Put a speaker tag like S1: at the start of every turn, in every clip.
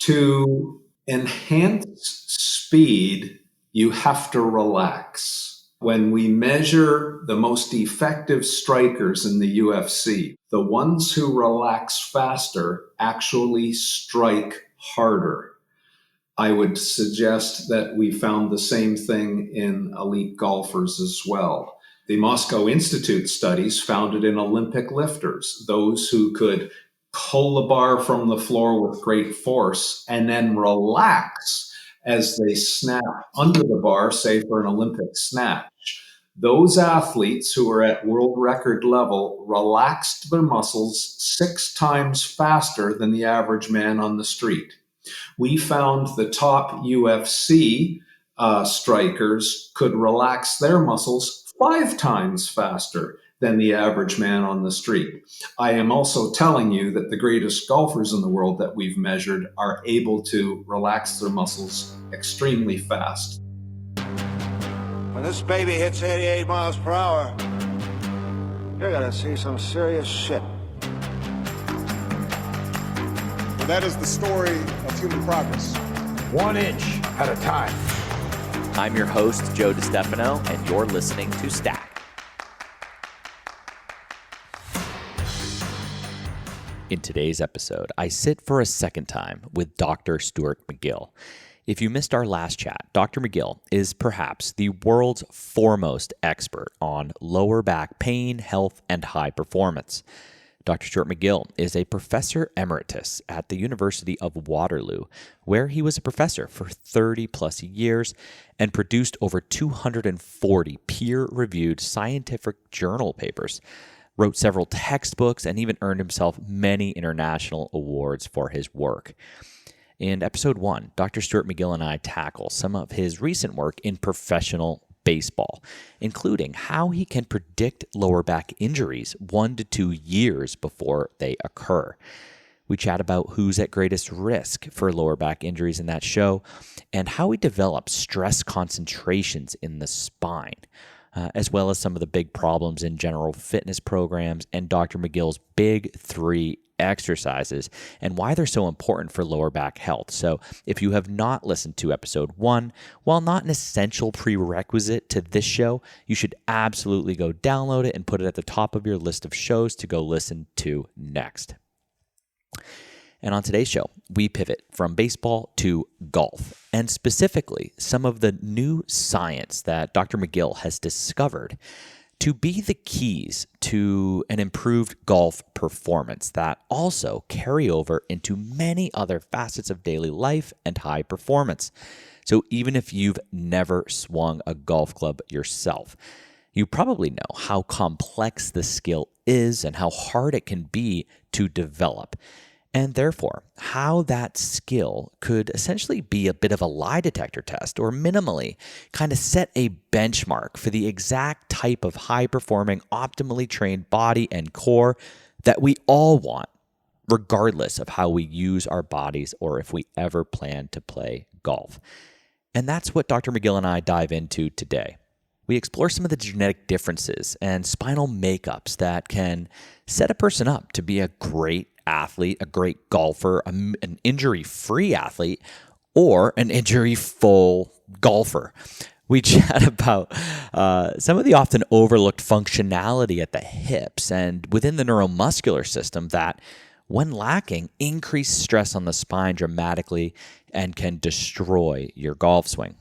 S1: To enhance speed, you have to relax. When we measure the most effective strikers in the UFC, the ones who relax faster actually strike harder. I would suggest that we found the same thing in elite golfers as well. The Moscow Institute studies found it in Olympic lifters, those who could pull the bar from the floor with great force and then relax as they snap under the bar, say for an Olympic snatch. Those athletes who are at world record level relaxed their muscles 6 times faster than the average man on the street. We found the top UFC strikers could relax their muscles 5 times faster than the average man on the street. I am also telling you that the greatest golfers in the world that we've measured are able to relax their muscles extremely fast.
S2: When this baby hits 88 miles per hour, you're gonna see some serious shit.
S3: That is the story of human progress.
S4: 1 inch at a time.
S5: I'm your host, Joe DiStefano, and you're listening to Stack. In today's episode, I sit for a second time with Dr. Stuart McGill. If you missed our last chat, Dr. McGill is perhaps the world's foremost expert on lower back pain, health, and high performance. Dr. Stuart McGill is a professor emeritus at the University of Waterloo, where he was a professor for 30 plus years and produced over 240 peer-reviewed scientific journal papers, wrote several textbooks, and even earned himself many international awards for his work. In episode 1, Dr. Stuart McGill and I tackle some of his recent work in professional baseball, including how he can predict lower back injuries 1 to 2 years before they occur. We chat about who's at greatest risk for lower back injuries in that show and how he develops stress concentrations in the spine, as well as some of the big problems in general fitness programs and Dr. McGill's big 3 exercises and why they're so important for lower back health. So if you have not listened to episode 1, while not an essential prerequisite to this show, you should absolutely go download it and put it at the top of your list of shows to go listen to next. And on today's show, we pivot from baseball to golf, and specifically some of the new science that Dr. McGill has discovered to be the keys to an improved golf performance that also carry over into many other facets of daily life and high performance. So even if you've never swung a golf club yourself, you probably know how complex the skill is and how hard it can be to develop. And therefore, how that skill could essentially be a bit of a lie detector test, or minimally kind of set a benchmark for the exact type of high-performing, optimally trained body and core that we all want, regardless of how we use our bodies or if we ever plan to play golf. And that's what Dr. McGill and I dive into today. We explore some of the genetic differences and spinal makeups that can set a person up to be a great athlete, a great golfer, an injury-free athlete, or an injury-full golfer. We chat about some of the often overlooked functionality at the hips and within the neuromuscular system that, when lacking, increase stress on the spine dramatically and can destroy your golf swing.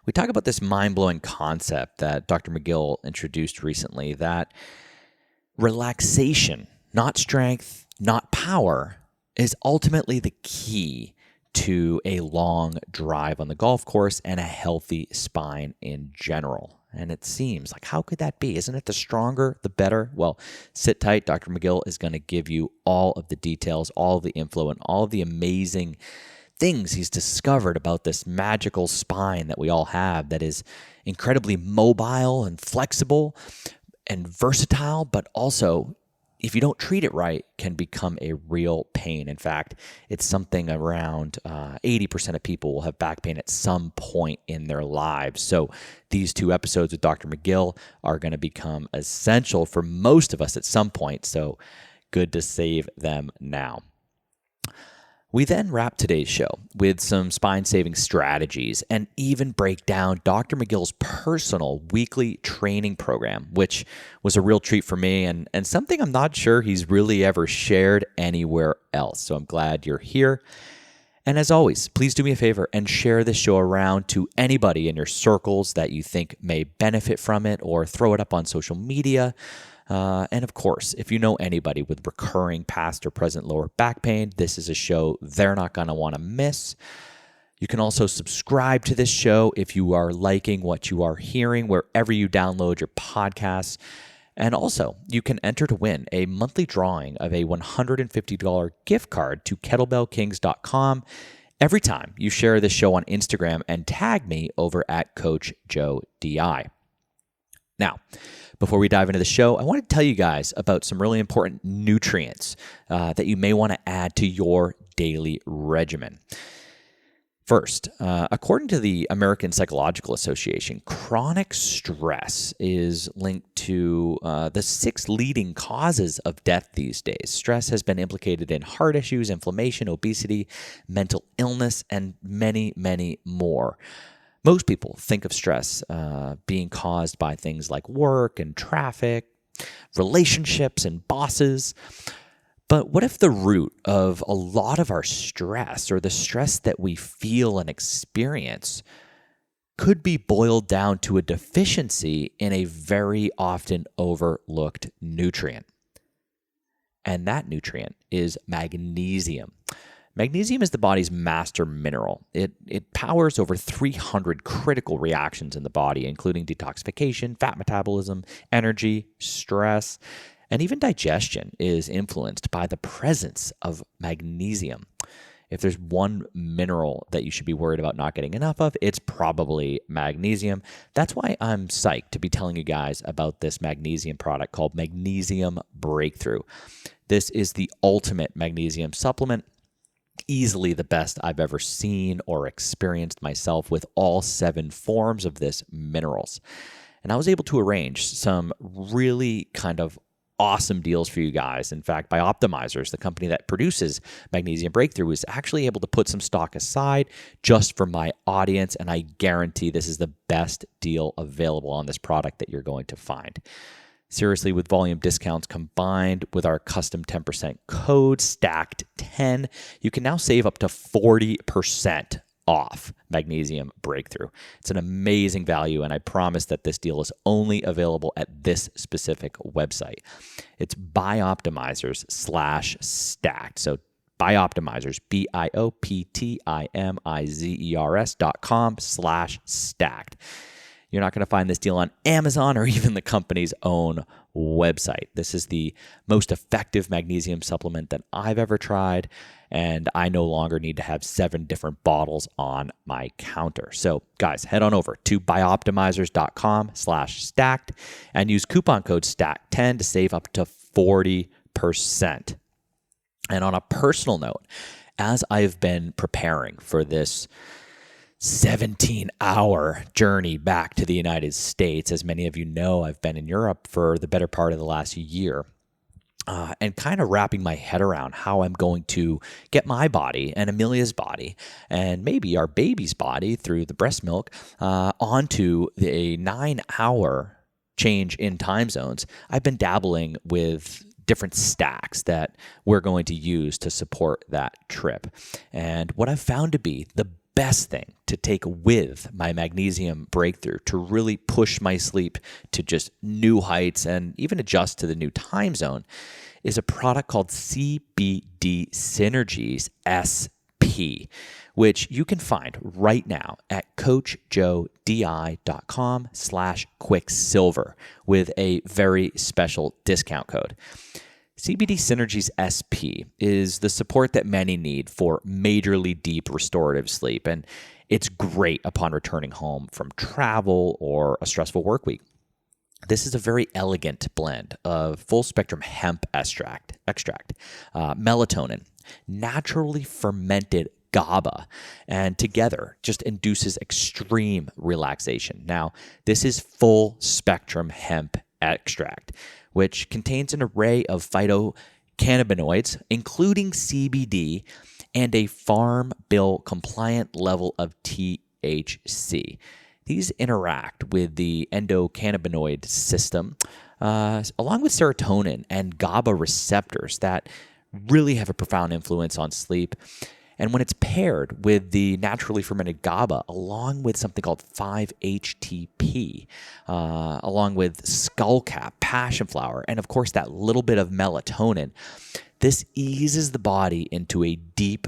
S5: We talk about this mind-blowing concept that Dr. McGill introduced recently, that relaxation, not strength, not power, is ultimately the key to a long drive on the golf course and a healthy spine in general. And it seems like, how could that be? Isn't it the stronger, the better? Well, sit tight. Dr. McGill is going to give you all of the details, all of the info, and all of the amazing things he's discovered about this magical spine that we all have that is incredibly mobile and flexible and versatile, but also, if you don't treat it right, can become a real pain. In fact, it's something around 80% of people will have back pain at some point in their lives. So these 2 episodes with Dr. McGill are going to become essential for most of us at some point. So good to save them now. We then wrap today's show with some spine-saving strategies and even break down Dr. McGill's personal weekly training program, which was a real treat for me and something I'm not sure he's really ever shared anywhere else. So I'm glad you're here. And as always, please do me a favor and share this show around to anybody in your circles that you think may benefit from it, or throw it up on social media. And of course, if you know anybody with recurring past or present lower back pain, this is a show they're not going to want to miss. You can also subscribe to this show if you are liking what you are hearing wherever you download your podcasts. And also, you can enter to win a monthly drawing of a $150 gift card to kettlebellkings.com every time you share this show on Instagram and tag me over at Coach Joe DI. Now, before we dive into the show, I want to tell you guys about some really important nutrients that you may want to add to your daily regimen. First, according to the American Psychological Association, chronic stress is linked to the 6 leading causes of death these days. Stress has been implicated in heart issues, inflammation, obesity, mental illness, and many, many more. Most people think of stress being caused by things like work and traffic, relationships and bosses. But what if the root of a lot of our stress, or the stress that we feel and experience, could be boiled down to a deficiency in a very often overlooked nutrient? And that nutrient is magnesium. Magnesium is the body's master mineral. It powers over 300 critical reactions in the body, including detoxification, fat metabolism, energy, stress, and even digestion is influenced by the presence of magnesium. If there's one mineral that you should be worried about not getting enough of, it's probably magnesium. That's why I'm psyched to be telling you guys about this magnesium product called Magnesium Breakthrough. This is the ultimate magnesium supplement, easily the best I've ever seen or experienced myself, with all 7 forms of this minerals. And I was able to arrange some really kind of awesome deals for you guys. In fact, Bioptimizers, the company that produces Magnesium Breakthrough, is actually able to put some stock aside just for my audience, and I guarantee this is the best deal available on this product that you're going to find. Seriously, with volume discounts combined with our custom 10% code, STACKED10, you can now save up to 40% off Magnesium Breakthrough. It's an amazing value, and I promise that this deal is only available at this specific website. It's Bioptimizers/stacked. So Bioptimizers, BIOPTIMIZERS.com/stacked. You're not going to find this deal on Amazon or even the company's own website. This is the most effective magnesium supplement that I've ever tried, and I no longer need to have 7 different bottles on my counter. So guys, head on over to bioptimizers.com/stacked and use coupon code STACK10 to save up to 40%. And on a personal note, as I've been preparing for this 17-hour journey back to the United States, as many of you know, I've been in Europe for the better part of the last year, and kind of wrapping my head around how I'm going to get my body and Amelia's body, and maybe our baby's body through the breast milk, onto a 9-hour change in time zones. I've been dabbling with different stacks that we're going to use to support that trip. And what I've found to be the best thing to take with my Magnesium Breakthrough to really push my sleep to just new heights and even adjust to the new time zone is a product called CBD Synergies SP, which you can find right now at coachjoedi.com/quicksilver with a very special discount code. CBD Synergies SP is the support that many need for majorly deep restorative sleep, and it's great upon returning home from travel or a stressful work week. This is a very elegant blend of full-spectrum hemp extract, melatonin, naturally fermented GABA, and together just induces extreme relaxation. Now, this is full-spectrum hemp extract, which contains an array of phytocannabinoids, including CBD, and a farm bill compliant level of THC. These interact with the endocannabinoid system, along with serotonin and GABA receptors that really have a profound influence on sleep. And when it's paired with the naturally fermented GABA, along with something called 5-HTP, along with skullcap, passionflower, and of course that little bit of melatonin, this eases the body into a deep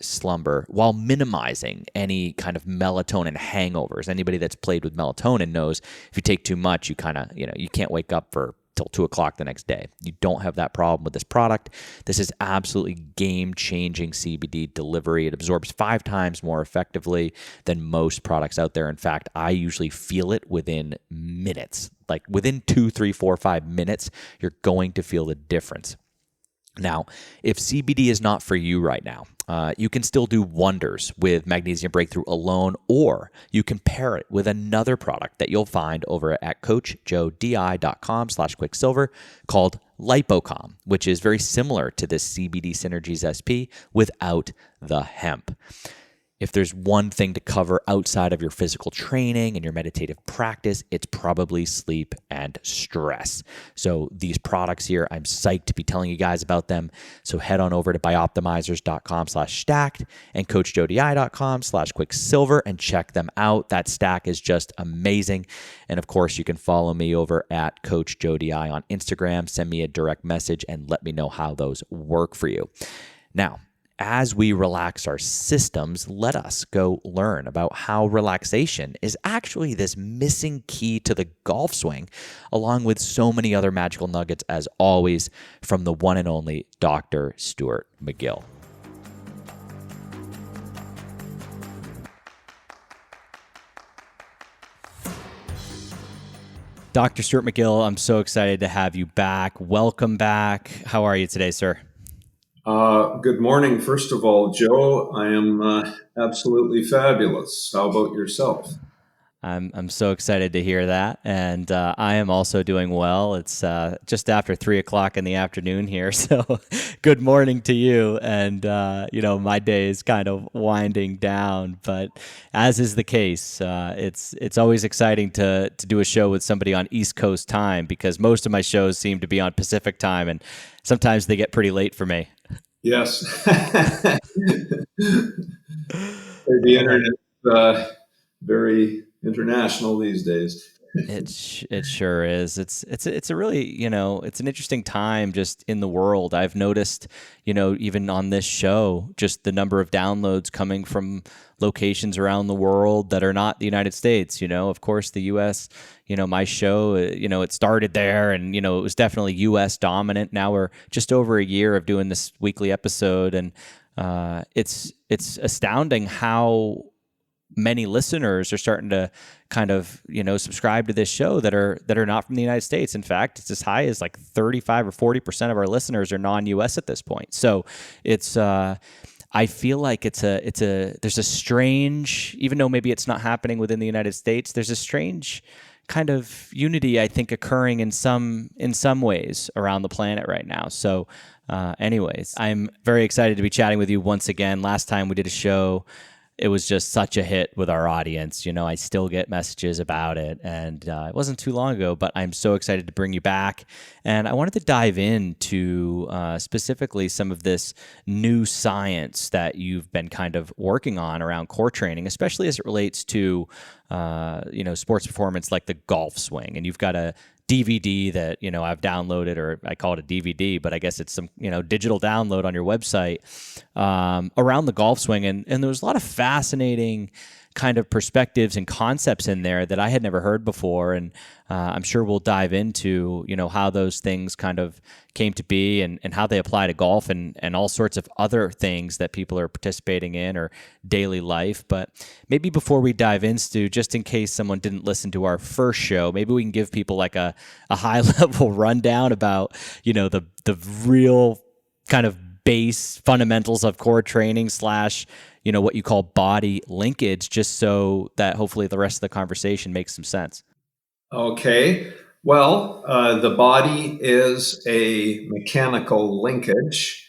S5: slumber while minimizing any kind of melatonin hangovers. Anybody that's played with melatonin knows if you take too much, you kind of, you can't wake up till 2 o'clock the next day. You don't have that problem with this product. This is absolutely game-changing CBD delivery. It absorbs 5 times more effectively than most products out there. In fact, I usually feel it within minutes. Like within 2, 3, 4, 5 minutes, you're going to feel the difference. Now, if CBD is not for you right now, you can still do wonders with Magnesium Breakthrough alone, or you can pair it with another product that you'll find over at coachjoedi.com/quicksilver called Lipocom, which is very similar to this CBD Synergies SP without the hemp. If there's one thing to cover outside of your physical training and your meditative practice, it's probably sleep and stress. So these products here, I'm psyched to be telling you guys about them. So head on over to bioptimizers.com/stacked and coachjodi.com/quicksilver and check them out. That stack is just amazing. And of course, you can follow me over at Coach Jodi on Instagram. Send me a direct message and let me know how those work for you. Now, as we relax our systems, let us go learn about how relaxation is actually this missing key to the golf swing, along with so many other magical nuggets, as always, from the one and only Dr. Stuart McGill. Dr. Stuart McGill, I'm so excited to have you back. Welcome back. How are you today, sir?
S1: Good morning. First of all, Joe, I am absolutely fabulous. How about yourself?
S5: I'm so excited to hear that, and I am also doing well. It's just after 3 o'clock in the afternoon here, so good morning to you. And my day is kind of winding down, but as is the case, it's always exciting to do a show with somebody on East Coast time, because most of my shows seem to be on Pacific time, and sometimes they get pretty late for me.
S1: Yes. The internet's very international these days.
S5: It sure is. It's a really, it's an interesting time just in the world. I've noticed, even on this show, just the number of downloads coming from locations around the world that are not the United States. Of course, the U.S., my show, it started there, and, it was definitely U.S. dominant. Now we're just over a year of doing this weekly episode, and it's astounding how many listeners are starting to kind of, subscribe to this show that are not from the United States. In fact, it's as high as like 35 or 40% of our listeners are non-US at this point. So it's, I feel like there's a strange, even though maybe it's not happening within the United States, there's a strange kind of unity, I think, occurring in some ways around the planet right now. So anyways, I'm very excited to be chatting with you once again. Last time we did a show, it was just such a hit with our audience. I still get messages about it, and it wasn't too long ago, but I'm so excited to bring you back. And I wanted to dive into specifically some of this new science that you've been kind of working on around core training, especially as it relates to, sports performance like the golf swing. And you've got a DVD that, I've downloaded, or I call it a DVD, but I guess it's some, digital download on your website around the golf swing. And there was a lot of fascinating kind of perspectives and concepts in there that I had never heard before. And I'm sure we'll dive into, how those things kind of came to be and how they apply to golf and all sorts of other things that people are participating in or daily life. But maybe before we dive into, just in case someone didn't listen to our first show, maybe we can give people like a high level rundown about, the real kind of base fundamentals of core training / what you call body linkage, just so that hopefully the rest of the conversation makes some sense.
S1: Okay. Well, the body is a mechanical linkage,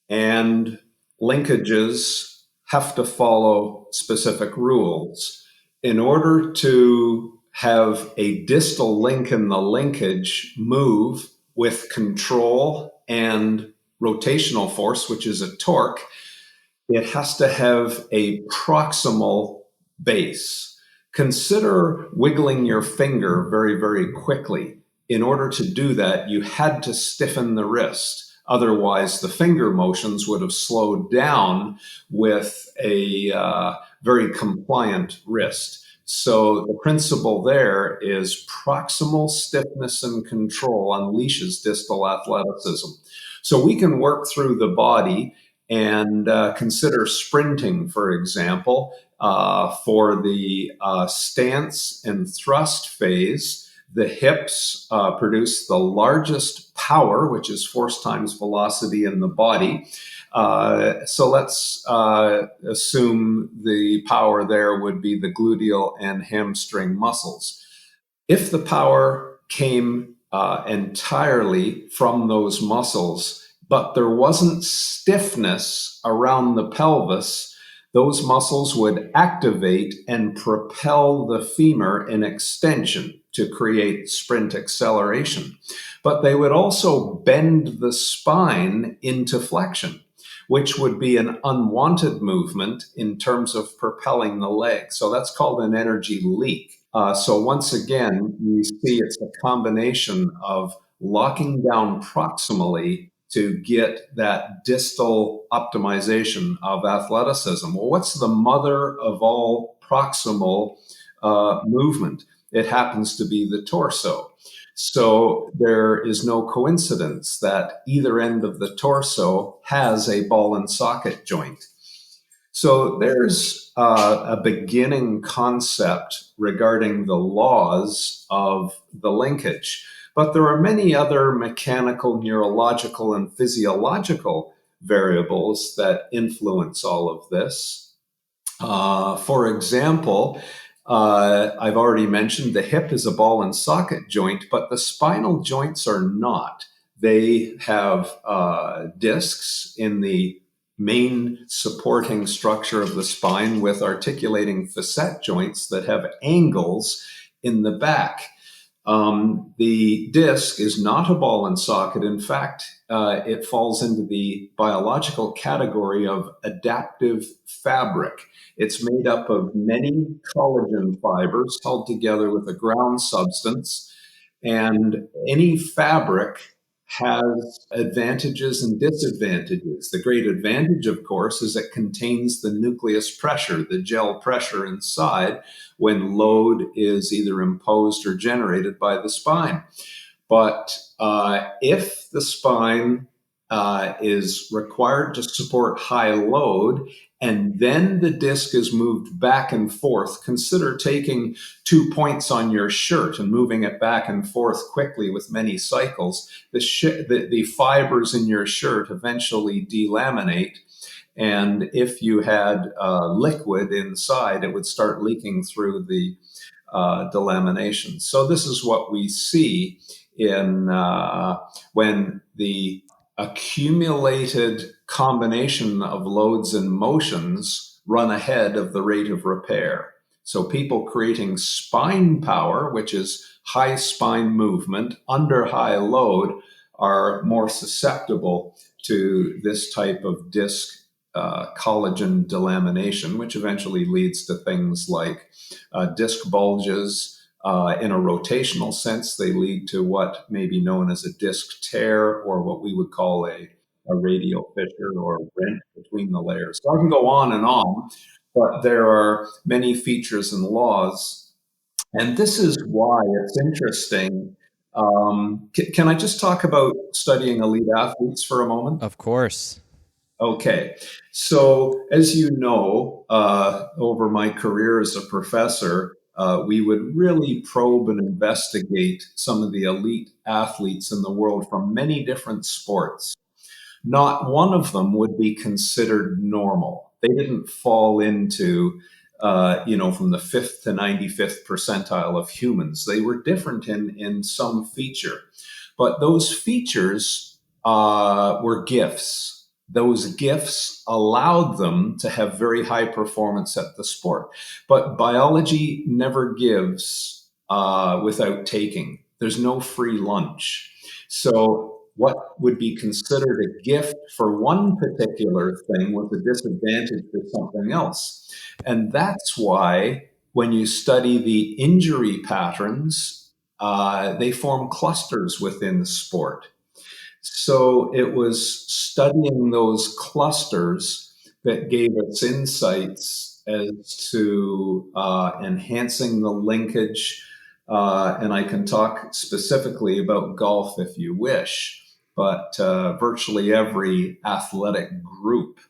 S1: and linkages have to follow specific rules. In order to have a distal link in the linkage move with control and rotational force, which is a torque, it has to have a proximal base. Consider wiggling your finger very, very quickly. In order to do that, you had to stiffen the wrist. Otherwise, the finger motions would have slowed down with a very compliant wrist. So the principle there is proximal stiffness and control unleashes distal athleticism. So we can work through the body and consider sprinting, for example, for the stance and thrust phase. The hips produce the largest power, which is force times velocity in the body. So let's assume the power there would be the gluteal and hamstring muscles. If the power came entirely from those muscles, but there wasn't stiffness around the pelvis, those muscles would activate and propel the femur in extension to create sprint acceleration. But they would also bend the spine into flexion, which would be an unwanted movement in terms of propelling the leg. So that's called an energy leak. So once again, you see it's a combination of locking down proximally to get that distal optimization of athleticism. Well, what's the mother of all proximal movement? It happens to be the torso. So there is no coincidence that either end of the torso has a ball and socket joint. So there's a beginning concept regarding the laws of the linkage. But there are many other mechanical, neurological, and physiological variables that influence all of this. For example, I've already mentioned the hip is a ball and socket joint, but the spinal joints are not. They have discs in the main supporting structure of the spine with articulating facet joints that have angles in the back. The disc is not a ball and socket. In fact, it falls into the biological category of adaptive fabric. It's made up of many collagen fibers held together with a ground substance, and any fabric has advantages and disadvantages. The great advantage, of course, is it contains the nucleus pressure, the gel pressure inside, when load is either imposed or generated by the spine. But if the spine is required to support high load, and then the disc is moved back and forth, consider taking 2 points on your shirt and moving it back and forth quickly with many cycles. The fibers in your shirt eventually delaminate. And if you had liquid inside, it would start leaking through the delamination. So this is what we see in when the accumulated combination of loads and motions run ahead of the rate of repair. So people creating spine power, which is high spine movement under high load, are more susceptible to this type of disc collagen delamination, which eventually leads to things like disc bulges. In a rotational sense, they lead to what may be known as a disc tear, or what we would call a radial fissure or rent between the layers. So I can go on, but there are many features and laws. And this is why it's interesting. Can I just talk about studying elite athletes for a moment?
S5: Of course.
S1: Okay. So as you know, over my career as a professor, we would really probe and investigate some of the elite athletes in the world from many different sports. Not one of them would be considered normal. They didn't fall into, from the 5th to 95th percentile of humans. They were different in some feature. But those features were gifts. those gifts allowed them to have very high performance at the sport. But biology never gives without taking. There's no free lunch. So what would be considered a gift for one particular thing was a disadvantage for something else. And that's why when you study the injury patterns, they form clusters within the sport. So it was studying those clusters that gave us insights as to enhancing the linkage. And I can talk specifically about golf if you wish, but virtually every athletic group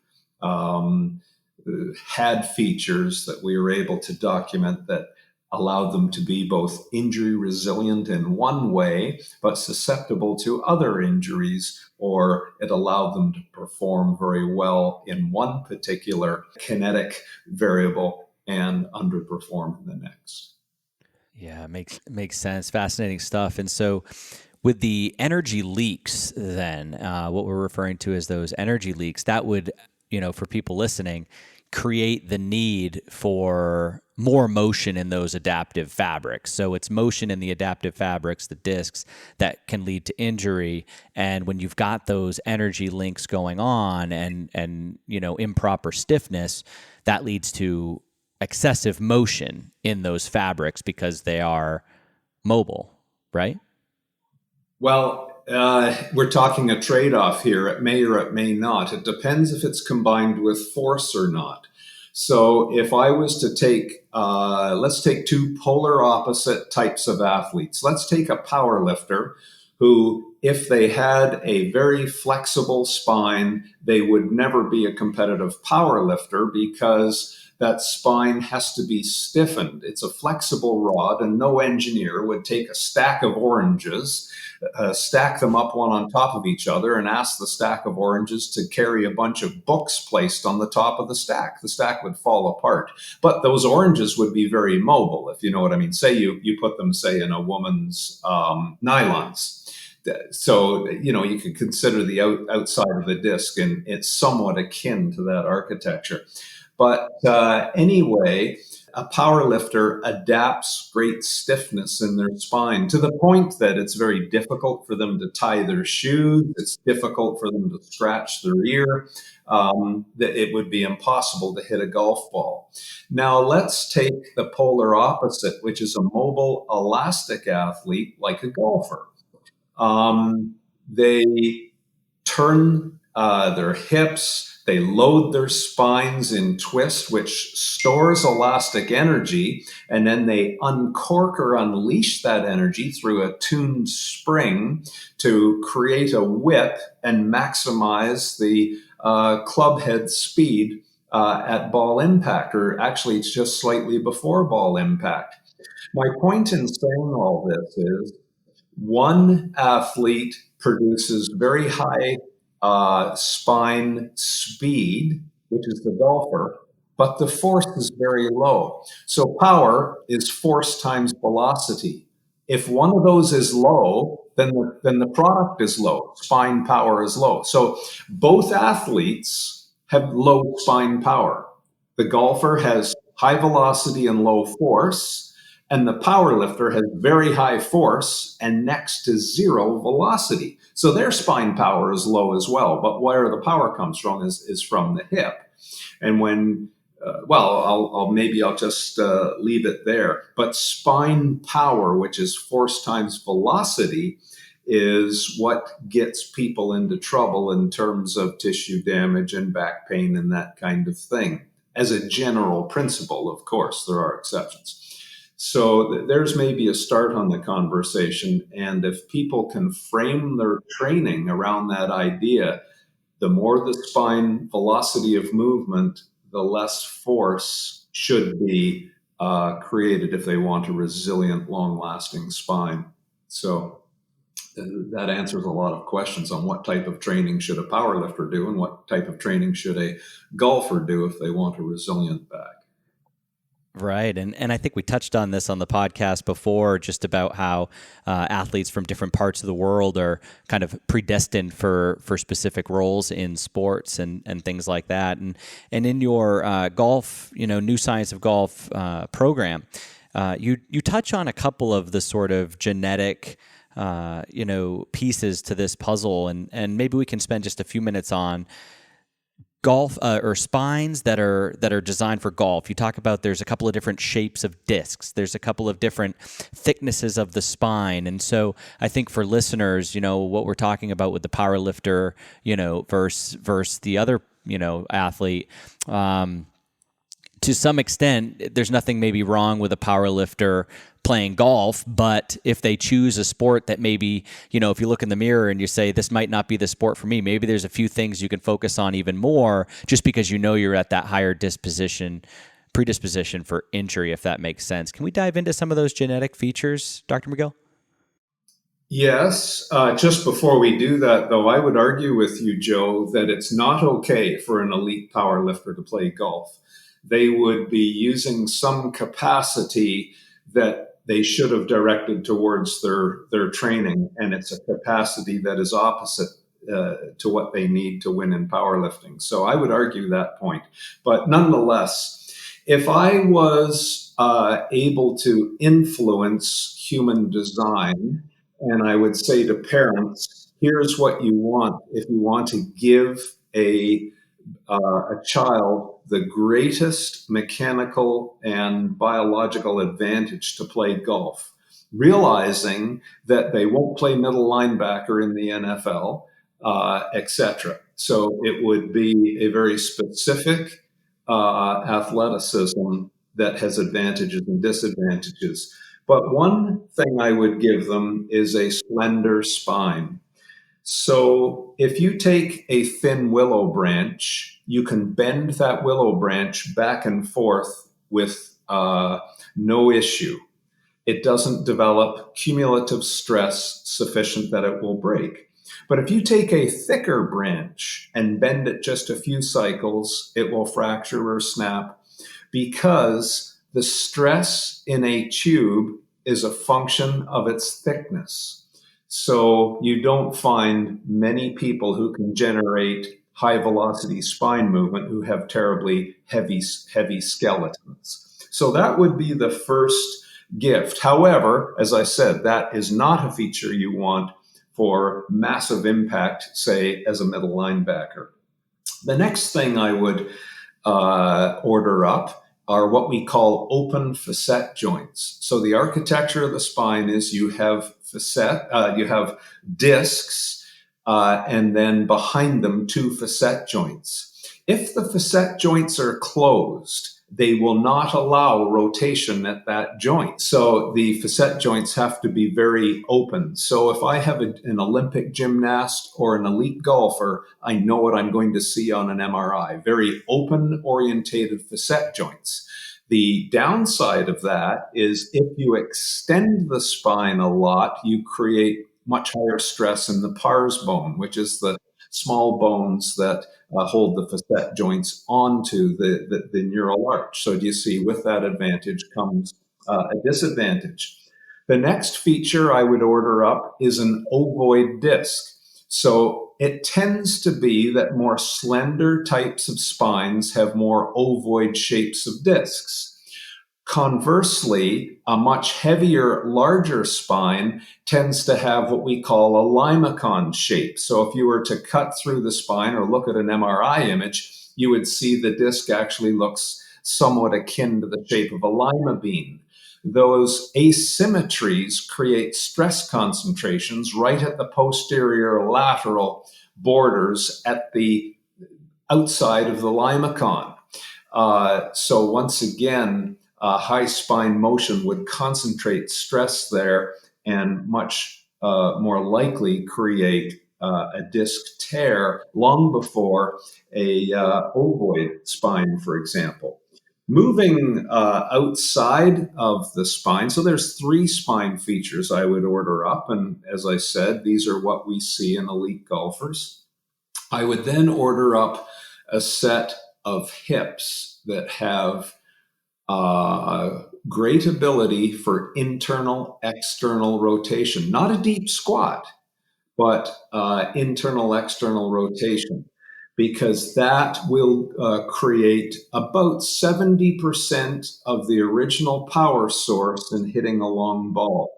S1: had features that we were able to document that allowed them to be both injury resilient in one way, but susceptible to other injuries, or it allowed them to perform very well in one particular kinetic variable and underperform in the next.
S5: Yeah, makes sense. Fascinating stuff. And so with the energy leaks, then what we're referring to as those energy leaks, that would, for people listening, create the need for more motion in those adaptive fabrics. So it's motion in the adaptive fabrics, the discs, that can lead to injury. And when you've got those energy links going on and improper stiffness, that leads to excessive motion in those fabrics because they are mobile, right?
S1: Well, we're talking a trade-off here. It may or it may not. It depends if it's combined with force or not. So if I was to take, let's take two polar opposite types of athletes. Let's take a power lifter who, if they had a very flexible spine, they would never be a competitive power lifter because that spine has to be stiffened. It's a flexible rod, and no engineer would take a stack of oranges, stack them up one on top of each other, and ask the stack of oranges to carry a bunch of books placed on the top of the stack. The stack would fall apart. But those oranges would be very mobile, if you know what I mean. Say you put them, say, in a woman's nylons. So, you could consider the outside of the disc, and it's somewhat akin to that architecture. But anyway, a power lifter adapts great stiffness in their spine to the point that it's very difficult for them to tie their shoes. It's difficult for them to scratch their ear. That it would be impossible to hit a golf ball. Now, let's take the polar opposite, which is a mobile, elastic athlete like a golfer. They turn their hips. They load their spines in twist, which stores elastic energy, and then they uncork or unleash that energy through a tuned spring to create a whip and maximize the club head speed at ball impact, or actually it's just slightly before ball impact. My point in saying all this is one athlete produces very high spine speed, which is the golfer, but the force is very low. So power is force times velocity. If one of those is low, then the product is low. Spine power is low. So both athletes have low spine power. The golfer has high velocity and low force, and the power lifter has very high force and next to zero velocity. So their spine power is low as well. But where the power comes from is from the hip. And when, I'll just leave it there. But spine power, which is force times velocity, is what gets people into trouble in terms of tissue damage and back pain and that kind of thing. As a general principle, of course, there are exceptions. So there's maybe a start on the conversation. And if people can frame their training around that idea, the more the spine velocity of movement, the less force should be created if they want a resilient, long-lasting spine. So that answers a lot of questions on what type of training should a powerlifter do and what type of training should a golfer do if they want a resilient back.
S5: Right. And I think we touched on this on the podcast before, just about how athletes from different parts of the world are kind of predestined for specific roles in sports and things like that. And in your golf, New Science of Golf program, you touch on a couple of the sort of genetic pieces to this puzzle. And maybe we can spend just a few minutes on golf or spines that are designed for golf. You talk about there's a couple of different shapes of discs. There's a couple of different thicknesses of the spine. And so I think for listeners, what we're talking about with the power lifter, versus the other, athlete, to some extent, there's nothing maybe wrong with a power lifter playing golf, but if they choose a sport that maybe, if you look in the mirror and you say, this might not be the sport for me, maybe there's a few things you can focus on even more, just because you're at that higher predisposition for injury, if that makes sense. Can we dive into some of those genetic features, Dr. McGill?
S1: Yes. Just before we do that, though, I would argue with you, Joe, that it's not okay for an elite power lifter to play golf. They would be using some capacity that they should have directed towards their training, and it's a capacity that is opposite to what they need to win in powerlifting. So I would argue that point. But nonetheless, if I was able to influence human design, and I would say to parents, here's what you want if you want to give a child the greatest mechanical and biological advantage to play golf, realizing that they won't play middle linebacker in the NFL, etc. So it would be a very specific athleticism that has advantages and disadvantages. But one thing I would give them is a slender spine. So if you take a thin willow branch, you can bend that willow branch back and forth with no issue. It doesn't develop cumulative stress sufficient that it will break. But if you take a thicker branch and bend it just a few cycles, it will fracture or snap, because the stress in a tube is a function of its thickness. So you don't find many people who can generate high velocity spine movement who have terribly heavy skeletons. So that would be the first gift. However, as I said, that is not a feature you want for massive impact, say, as a middle linebacker. The next thing I would order up are what we call open facet joints. So the architecture of the spine is you have you have discs, and then behind them two facet joints. If the facet joints are closed, they will not allow rotation at that joint. So the facet joints have to be very open. So if I have an Olympic gymnast or an elite golfer, I know what I'm going to see on an MRI. Very open orientated facet joints. The downside of that is if you extend the spine a lot, you create much higher stress in the pars bone, which is the small bones that hold the facet joints onto the neural arch. So do you see, with that advantage comes a disadvantage. The next feature I would order up is an ovoid disc. So it tends to be that more slender types of spines have more ovoid shapes of discs. Conversely, a much heavier, larger spine tends to have what we call a limacon shape. So if you were to cut through the spine or look at an MRI image, you would see the disc actually looks somewhat akin to the shape of a lima bean. Those asymmetries create stress concentrations right at the posterior lateral borders at the outside of the limacon. So once again, high spine motion would concentrate stress there and much more likely create a disc tear long before a ovoid spine, for example. Moving outside of the spine, so there's three spine features I would order up. And as I said, these are what we see in elite golfers. I would then order up a set of hips that have great ability for internal, external rotation, not a deep squat, but internal, external rotation, because that will create about 70% of the original power source in hitting a long ball.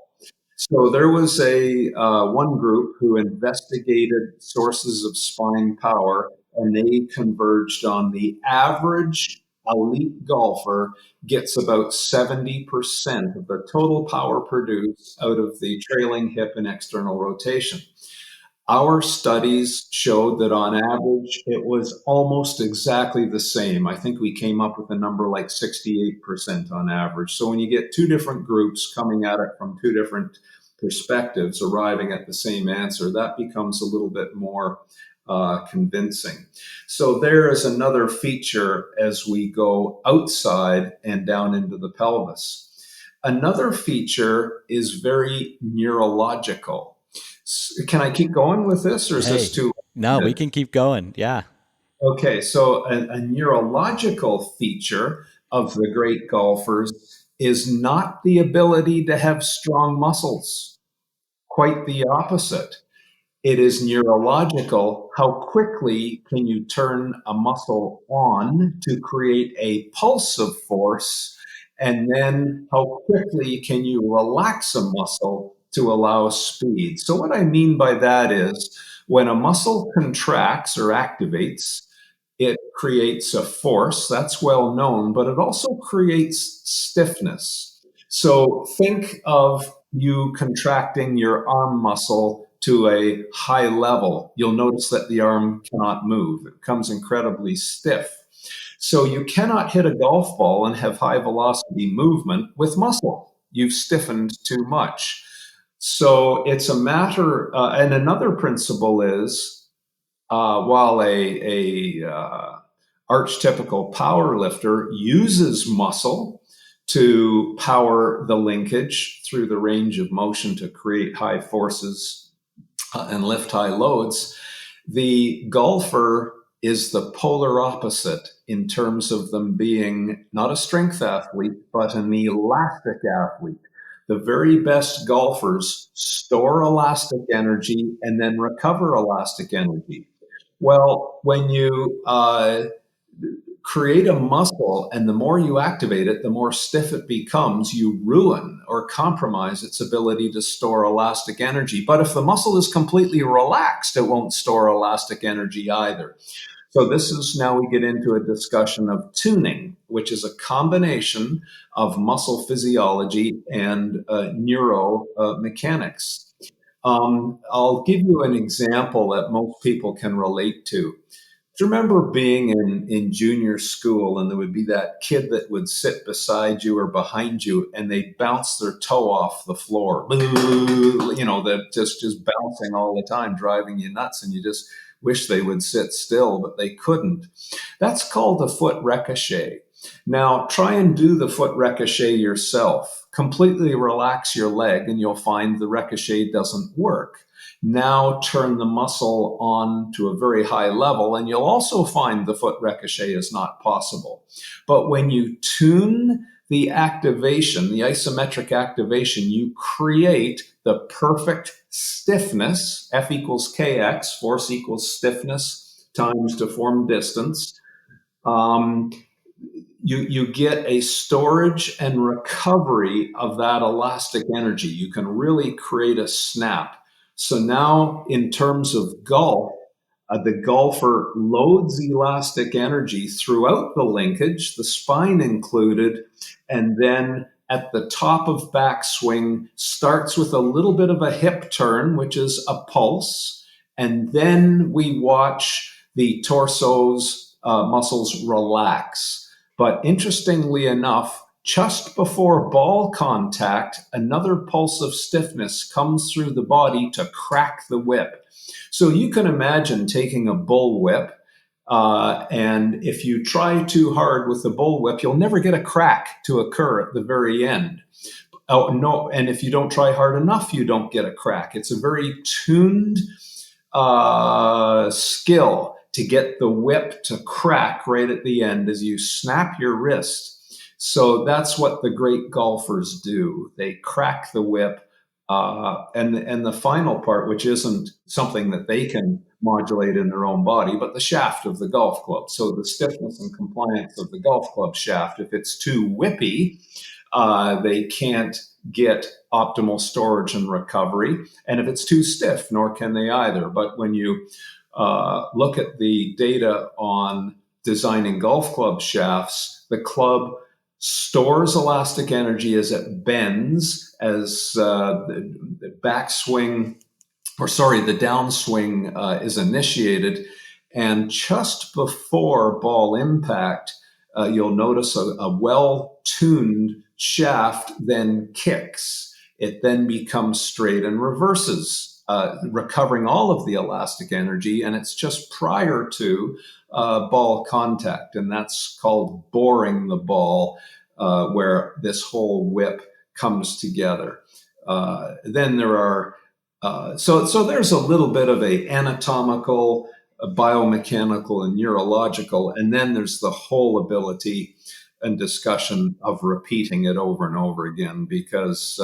S1: So there was a one group who investigated sources of spine power, and they converged on the average elite golfer gets about 70% of the total power produced out of the trailing hip and external rotation. Our studies showed that on average, it was almost exactly the same. I think we came up with a number like 68% on average. So when you get two different groups coming at it from two different perspectives, arriving at the same answer, that becomes a little bit more convincing. So there is another feature as we go outside and down into the pelvis. Another feature is very neurological. Can I keep going with this, or is this too?
S5: No, we can keep going. Yeah.
S1: Okay, so a neurological feature of the great golfers is not the ability to have strong muscles. Quite the opposite. It is neurological. How quickly can you turn a muscle on to create a pulse of force? And then how quickly can you relax a muscle to allow speed? So what I mean by that is when a muscle contracts or activates, it creates a force, that's well known, but it also creates stiffness. So think of you contracting your arm muscle to a high level. You'll notice that the arm cannot move. It becomes incredibly stiff. So you cannot hit a golf ball and have high velocity movement with muscle. You've stiffened too much. So it's a matter, and another principle is, while a archetypical power lifter uses muscle to power the linkage through the range of motion to create high forces and lift high loads, the golfer is the polar opposite in terms of them being not a strength athlete, but an elastic athlete. The very best golfers store elastic energy and then recover elastic energy. Well, when you create a muscle and the more you activate it, the more stiff it becomes, you ruin or compromise its ability to store elastic energy. But if the muscle is completely relaxed, it won't store elastic energy either. So this is now we get into a discussion of tuning, which is a combination of muscle physiology and neuromechanics. I'll give you an example that most people can relate to. Do you remember being in junior school and there would be that kid that would sit beside you or behind you and they'd bounce their toe off the floor? You know, that just bouncing all the time, driving you nuts, and you just wish they would sit still, but they couldn't. That's called a foot ricochet. Now, try and do the foot ricochet yourself. Completely relax your leg and you'll find the ricochet doesn't work. Now turn the muscle on to a very high level and you'll also find the foot ricochet is not possible. But when you tune the activation, the isometric activation, you create the perfect stiffness. F equals kx, force equals stiffness times deformed distance. You get a storage and recovery of that elastic energy. You can really create a snap. So now in terms of golf, the golfer loads elastic energy throughout the linkage, the spine included, and then at the top of backswing starts with a little bit of a hip turn, which is a pulse, and then we watch the torso's muscles relax. But interestingly enough, just before ball contact, another pulse of stiffness comes through the body to crack the whip. So you can imagine taking a bull whip, and if you try too hard with the bull whip, you'll never get a crack to occur at the very end. Oh, no, and if you don't try hard enough, you don't get a crack. It's a very tuned skill to get the whip to crack right at the end as you snap your wrist. So that's what the great golfers do. They crack the whip. And the final part, which isn't something that they can modulate in their own body, but the shaft of the golf club. So the stiffness and compliance of the golf club shaft, if it's too whippy, they can't get optimal storage and recovery. And if it's too stiff, nor can they either. But when you look at the data on designing golf club shafts, the club stores elastic energy as it bends, as the downswing is initiated. And just before ball impact, you'll notice a well-tuned shaft then kicks. It then becomes straight and reverses, recovering all of the elastic energy. And it's just prior to ball contact. And that's called boring the ball, where this whole whip comes together. Then there are, so there's a little bit of a anatomical, biomechanical, and neurological, and then there's the whole ability and discussion of repeating it over and over again, because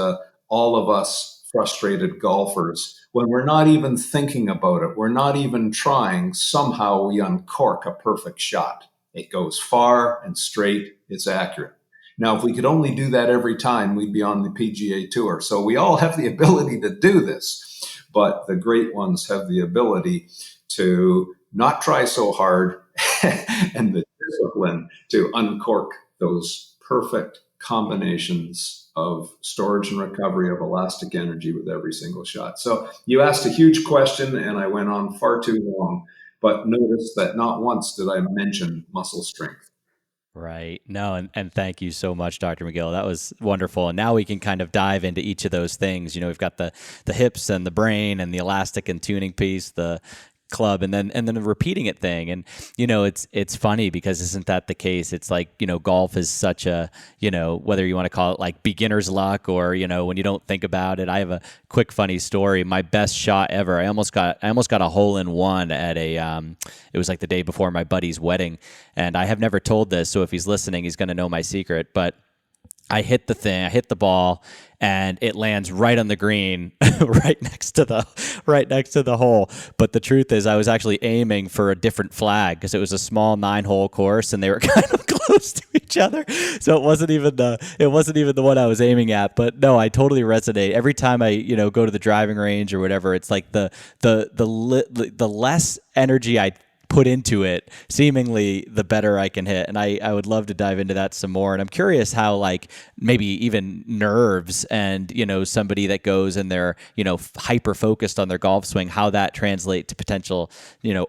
S1: all of us frustrated golfers, when we're not even thinking about it, we're not even trying, somehow we uncork a perfect shot. It goes far and straight, it's accurate. Now, if we could only do that every time, we'd be on the PGA Tour. So we all have the ability to do this, but the great ones have the ability to not try so hard and the discipline to uncork those perfect combinations of storage and recovery of elastic energy with every single shot. So you asked a huge question and I went on far too long, but notice that not once did I mention muscle strength.
S5: Right. No, and thank you so much, Dr. McGill. That was wonderful. And now we can kind of dive into each of those things. You know, we've got the hips and the brain and the elastic and tuning piece, the club, and then the repeating it thing. And you know, it's funny because isn't that the case? It's like, you know, golf is such a, you know, whether you want to call it like beginner's luck or, you know, when you don't think about it. I have a quick funny story. My best shot ever, I almost got a hole in one at a it was like the day before my buddy's wedding, and I have never told this, so if he's listening he's going to know my secret, but I hit the ball, and it lands right on the green, right next to the hole. But the truth is, I was actually aiming for a different flag because it was a small 9-hole course, and they were kind of close to each other. So it wasn't even the one I was aiming at. But no, I totally resonate. Every time I go to the driving range or whatever, it's like the less energy I put into it, seemingly the better I can hit. And I would love to dive into that some more. And I'm curious how, like, maybe even nerves and, somebody that goes and they're, hyper focused on their golf swing, how that translates to potential,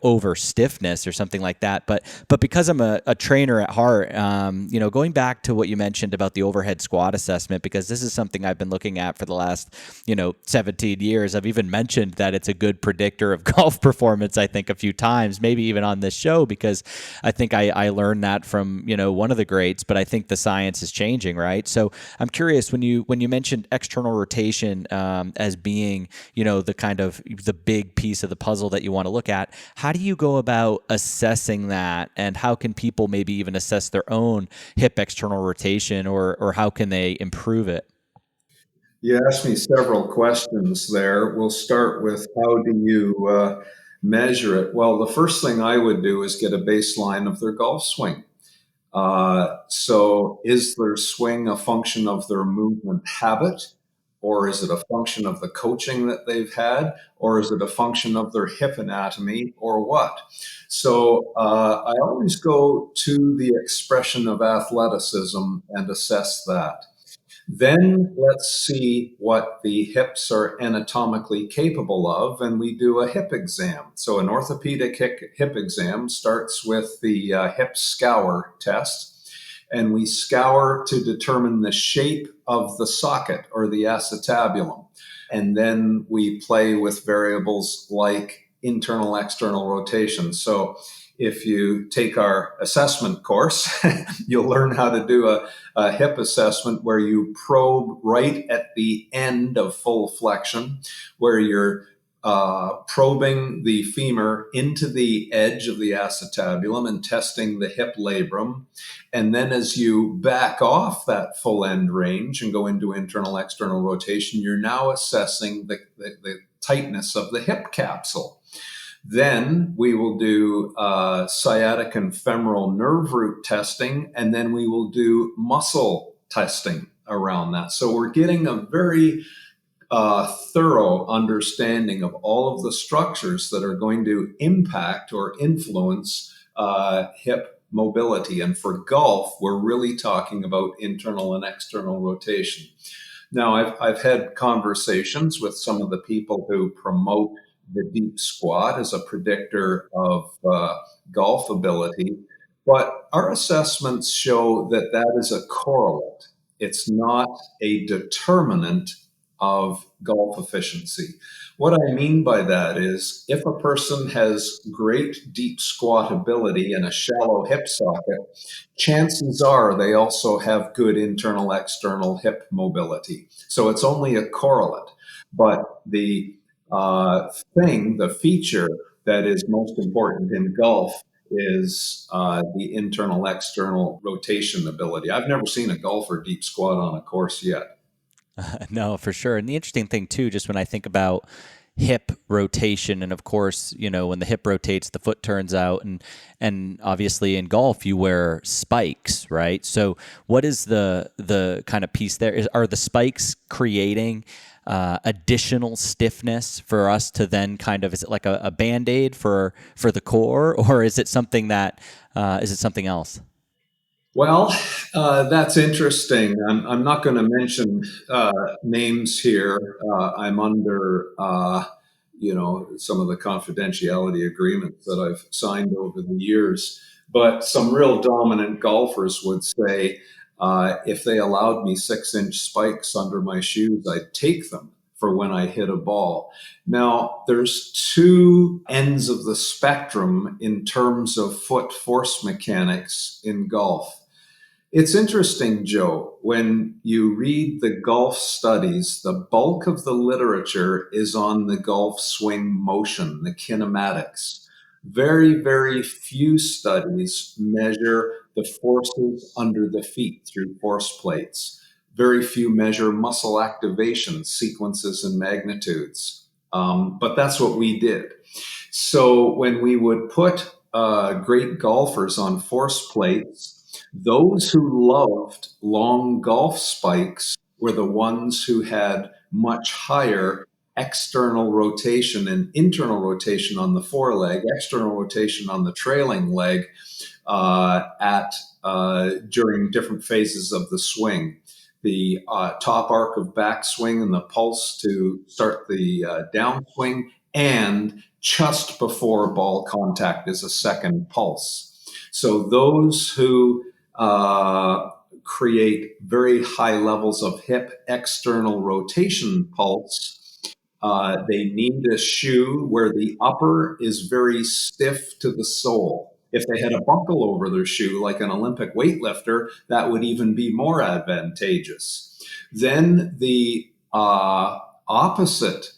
S5: over stiffness or something like that. But because I'm a trainer at heart, going back to what you mentioned about the overhead squat assessment, because this is something I've been looking at for the last, 17 years. I've even mentioned that it's a good predictor of golf performance, I think, a few times, maybe even on this show, because I think I learned that from, one of the greats, but I think the science is changing, right? So I'm curious, when you mentioned external rotation as being, the kind of the big piece of the puzzle that you want to look at, how do you go about assessing that, and how can people maybe even assess their own hip external rotation, or how can they improve it?
S1: You asked me several questions there. We'll start with, how do you measure it? Well, the first thing I would do is get a baseline of their golf swing. So is their swing a function of their movement habit, or is it a function of the coaching that they've had, or is it a function of their hip anatomy, or what? So I always go to the expression of athleticism and assess that. Then let's see what the hips are anatomically capable of, and we do a hip exam. So an orthopedic hip exam starts with the hip scour test, and we scour to determine the shape of the socket or the acetabulum. And then we play with variables like internal, external rotation. So if you take our assessment course, you'll learn how to do a hip assessment where you probe right at the end of full flexion, where you're probing the femur into the edge of the acetabulum and testing the hip labrum. And then as you back off that full end range and go into internal external rotation, you're now assessing the tightness of the hip capsule. Then we will do sciatic and femoral nerve root testing, and then we will do muscle testing around that. So we're getting a very thorough understanding of all of the structures that are going to impact or influence hip mobility. And for golf, we're really talking about internal and external rotation. Now, I've had conversations with some of the people who promote the deep squat as a predictor of golf ability, but our assessments show that that is a correlate. It's not a determinant of golf efficiency. What I mean by that is if a person has great deep squat ability and a shallow hip socket, chances are they also have good internal external hip mobility. So it's only a correlate. But the feature that is most important in golf is the internal external rotation ability. I've never seen a golfer deep squat on a course yet.
S5: No, for sure. And the interesting thing too, just when I think about hip rotation, and of course, when the hip rotates, the foot turns out, and obviously in golf you wear spikes, right? So what is the kind of piece there? Are the spikes creating additional stiffness for us to then is it like a Band-Aid for the core, or is it something else?
S1: Well, that's interesting. I'm not going to mention names here. I'm under, some of the confidentiality agreements that I've signed over the years. But some real dominant golfers would say, if they allowed me 6-inch spikes under my shoes, I'd take them for when I hit a ball. Now, there's two ends of the spectrum in terms of foot force mechanics in golf. It's interesting, Joe, when you read the golf studies, the bulk of the literature is on the golf swing motion, the kinematics. Very, very few studies measure the forces under the feet through force plates. Very few measure muscle activation, sequences, and magnitudes. But that's what we did. So when we would put great golfers on force plates, those who loved long golf spikes were the ones who had much higher external rotation and internal rotation on the foreleg, external rotation on the trailing leg during different phases of the swing. The top arc of backswing and the pulse to start the downswing, and just before ball contact is a second pulse. So those who create very high levels of hip external rotation pulse, they need a shoe where the upper is very stiff to the sole. If they had a buckle over their shoe, like an Olympic weightlifter, that would even be more advantageous. Then the opposite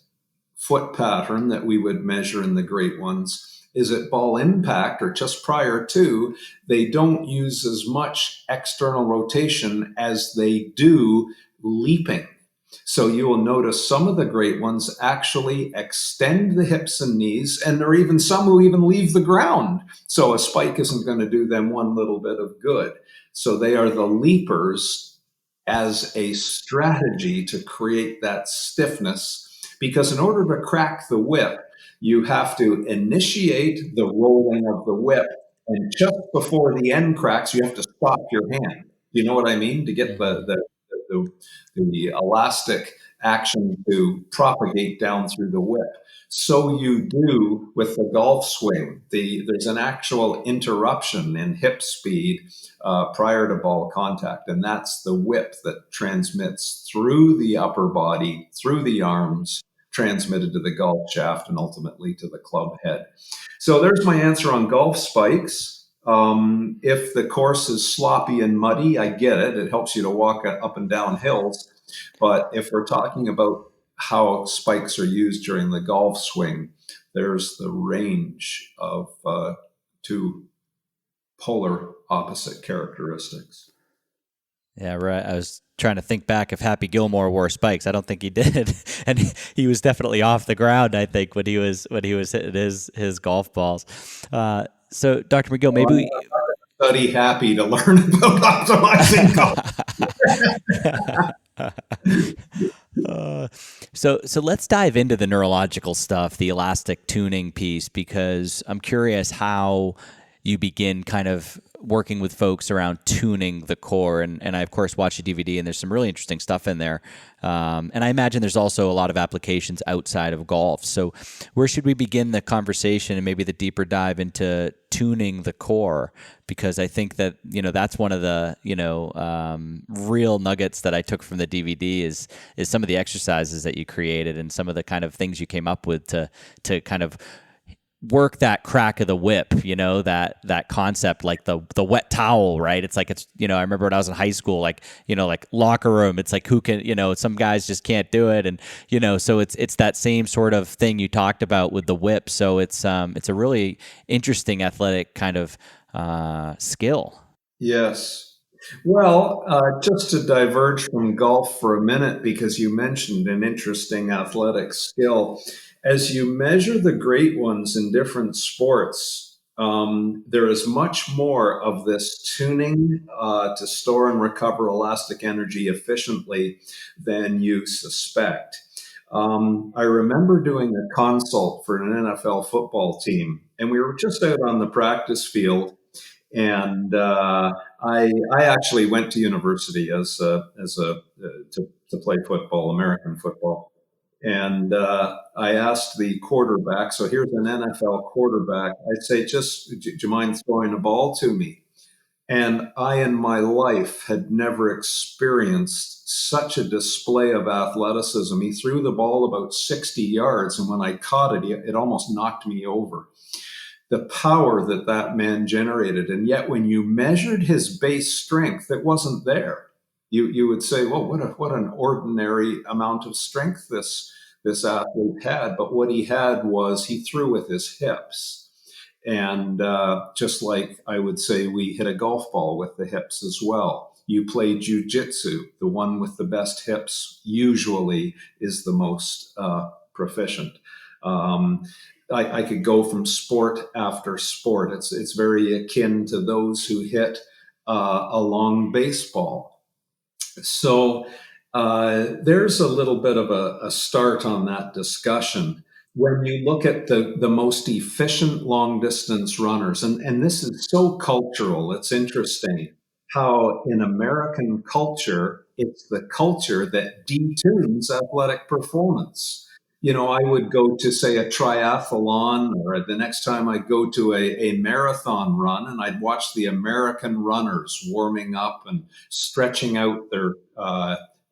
S1: foot pattern that we would measure in the great ones is at ball impact, or just prior to. They don't use as much external rotation as they do leaping. So you will notice some of the great ones actually extend the hips and knees, and there are even some who even leave the ground. So a spike isn't going to do them one little bit of good. So they are the leapers as a strategy to create that stiffness, because in order to crack the whip, you have to initiate the rolling of the whip, and just before the end cracks, you have to stop your hand. You know what I mean? To get the elastic action to propagate down through the whip. So you do with the golf swing. There's an actual interruption in hip speed prior to ball contact, and that's the whip that transmits through the upper body, through the arms, transmitted to the golf shaft, and ultimately to the club head. So there's my answer on golf spikes. If the course is sloppy and muddy, I get it. It helps you to walk up and down hills. But if we're talking about how spikes are used during the golf swing, there's the range of two polar opposite characteristics.
S5: Yeah, right. I was trying to think back if Happy Gilmore wore spikes. I don't think he did, and he was definitely off the ground, I think, when he was hitting his golf balls. So, Dr. McGill, maybe
S1: Study Happy to learn about optimizing golf.
S5: So let's dive into the neurological stuff, the elastic tuning piece, because I'm curious how you begin kind of working with folks around tuning the core. And I, of course, watched the DVD, and there's some really interesting stuff in there. And I imagine there's also a lot of applications outside of golf. So where should we begin the conversation and maybe the deeper dive into tuning the core? Because I think that, that's one of the, real nuggets that I took from the DVD is some of the exercises that you created and some of the kind of things you came up with to kind of work that crack of the whip, that concept, like the wet towel, right? It's like, I remember when I was in high school, like locker room, it's like, who can, some guys just can't do it. And, so it's that same sort of thing you talked about with the whip. So it's a really interesting athletic kind of skill.
S1: Yes. Well, just to diverge from golf for a minute, because you mentioned an interesting athletic skill. As you measure the great ones in different sports, there is much more of this tuning to store and recover elastic energy efficiently than you suspect. I remember doing a consult for an NFL football team, and we were just out on the practice field. And I actually went to university to play football, American football. And I asked the quarterback, so here's an NFL quarterback. I'd say, do you mind throwing a ball to me? And I, in my life, had never experienced such a display of athleticism. He threw the ball about 60 yards, and when I caught it, it almost knocked me over. The power that man generated. And yet when you measured his base strength, it wasn't there. You would say, well, what an ordinary amount of strength this athlete had. But what he had was he threw with his hips. And just like I would say, we hit a golf ball with the hips as well. You play jujitsu, the one with the best hips usually is the most proficient. I could go from sport after sport. It's very akin to those who hit a long baseball. So there's a little bit of a start on that discussion. When you look at the most efficient long distance runners, and this is so cultural, it's interesting how in American culture, it's the culture that detunes athletic performance. I would go to, say, a triathlon, or the next time I'd go to a marathon run, and I'd watch the American runners warming up and stretching out their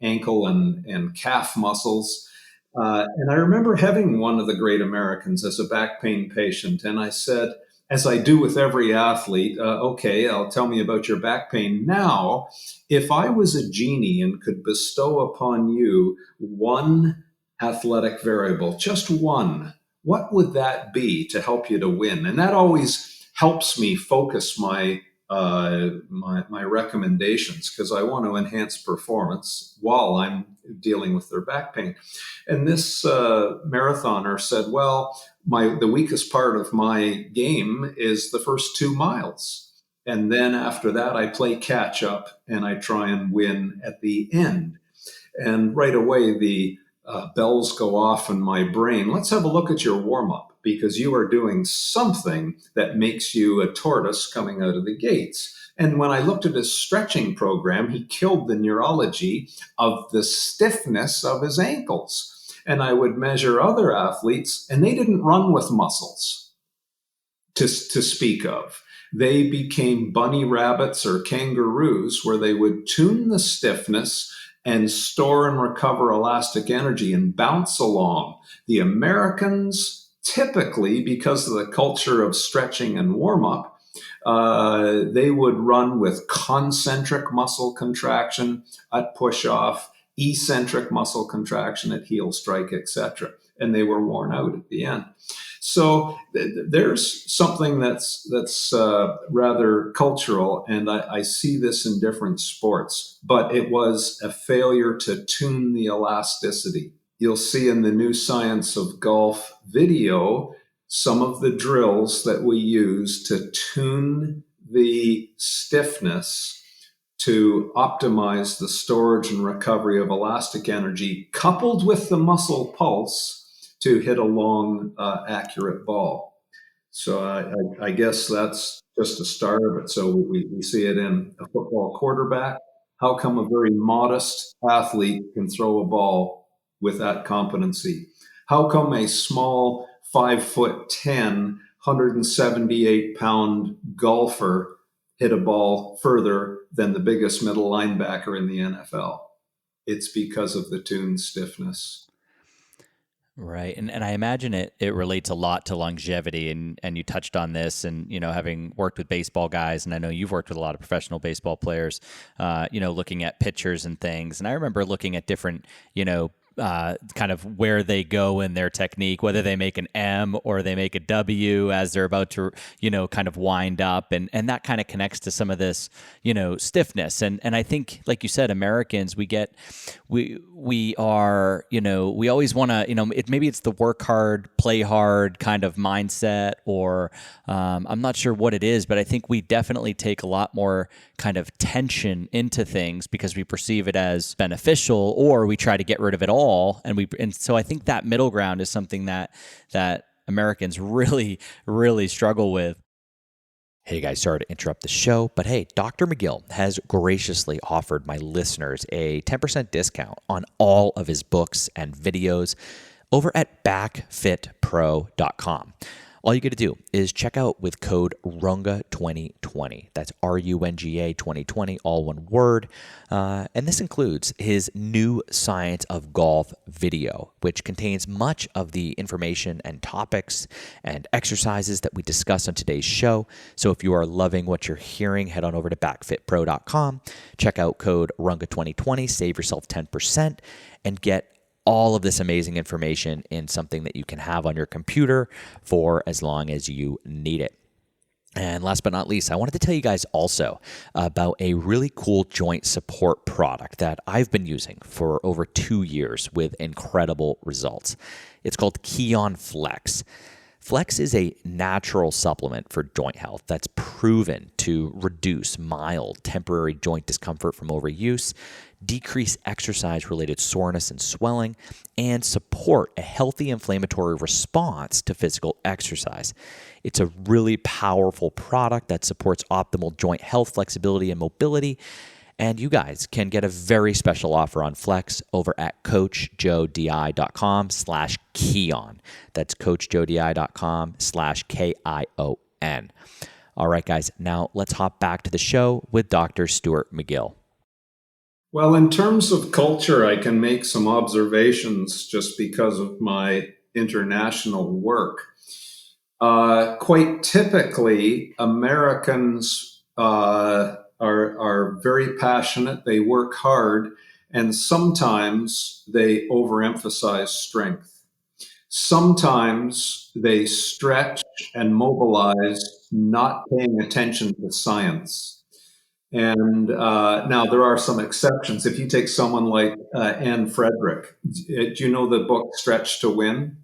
S1: ankle and calf muscles. And I remember having one of the great Americans as a back pain patient, and I said, as I do with every athlete, okay, tell me about your back pain. Now, if I was a genie and could bestow upon you one athletic variable, just one, what would that be to help you to win? And that always helps me focus my recommendations, because I want to enhance performance while I'm dealing with their back pain. And this marathoner said, well, the weakest part of my game is the first 2 miles. And then after that, I play catch up and I try and win at the end. And right away, the bells go off in my brain. Let's have a look at your warm-up, because you are doing something that makes you a tortoise coming out of the gates. And when I looked at his stretching program, he killed the neurology of the stiffness of his ankles. And I would measure other athletes, and they didn't run with muscles to speak of. They became bunny rabbits or kangaroos, where they would tune the stiffness and store and recover elastic energy and bounce along. The Americans, typically, because of the culture of stretching and warm-up, they would run with concentric muscle contraction at push-off eccentric muscle contraction at heel strike, etc. And they were worn out at the end. So there's something that's rather cultural, and I see this in different sports, but it was a failure to tune the elasticity. You'll see in the New Science of Golf video some of the drills that we use to tune the stiffness to optimize the storage and recovery of elastic energy, coupled with the muscle pulse to hit a long, accurate ball. So I guess that's just a start of it. So we see it in a football quarterback. How come a very modest athlete can throw a ball with that competency? How come a small 5'10", 178-pound golfer hit a ball further than the biggest middle linebacker in the NFL? It's because of the tuned stiffness.
S5: Right. And I imagine it relates a lot to longevity, and you touched on this, and, having worked with baseball guys, and I know you've worked with a lot of professional baseball players, looking at pitchers and things. And I remember looking at different, kind of where they go in their technique, whether they make an M or they make a W as they're about to, kind of wind up. And that kind of connects to some of this, stiffness. And I think, like you said, Americans, we are, we always want to, maybe it's the work hard, play hard kind of mindset, or I'm not sure what it is, but I think we definitely take a lot more kind of tension into things because we perceive it as beneficial, or we try to get rid of it all. And so I think that middle ground is something that Americans really, really struggle with. Hey guys, sorry to interrupt the show, but hey, Dr. McGill has graciously offered my listeners a 10% discount on all of his books and videos over at Backfitpro.com. All you got to do is check out with code RUNGA2020. That's RUNGA 2020, all one word. And this includes his new Science of Golf video, which contains much of the information and topics and exercises that we discuss on today's show. So if you are loving what you're hearing, head on over to Backfitpro.com, check out code RUNGA2020, save yourself 10%, and get all of this amazing information in something that you can have on your computer for as long as you need it. And last but not least, I wanted to tell you guys also about a really cool joint support product that I've been using for over 2 years with incredible results. It's called Kion Flex. Flex is a natural supplement for joint health that's proven to reduce mild temporary joint discomfort from overuse, decrease exercise-related soreness and swelling, and support a healthy inflammatory response to physical exercise. It's a really powerful product that supports optimal joint health, flexibility, and mobility. And you guys can get a very special offer on Flex over at CoachJoeDi.com/Kion. That's CoachJoeDi.com/KION. All right, guys, now let's hop back to the show with Dr. Stuart McGill.
S1: Well, in terms of culture, I can make some observations just because of my international work. Quite typically, Americans are very passionate, they work hard, and sometimes they overemphasize strength. Sometimes they stretch and mobilize, not paying attention to science. And now there are some exceptions. If you take someone like Anne Frederick, do you know the book Stretch to Win?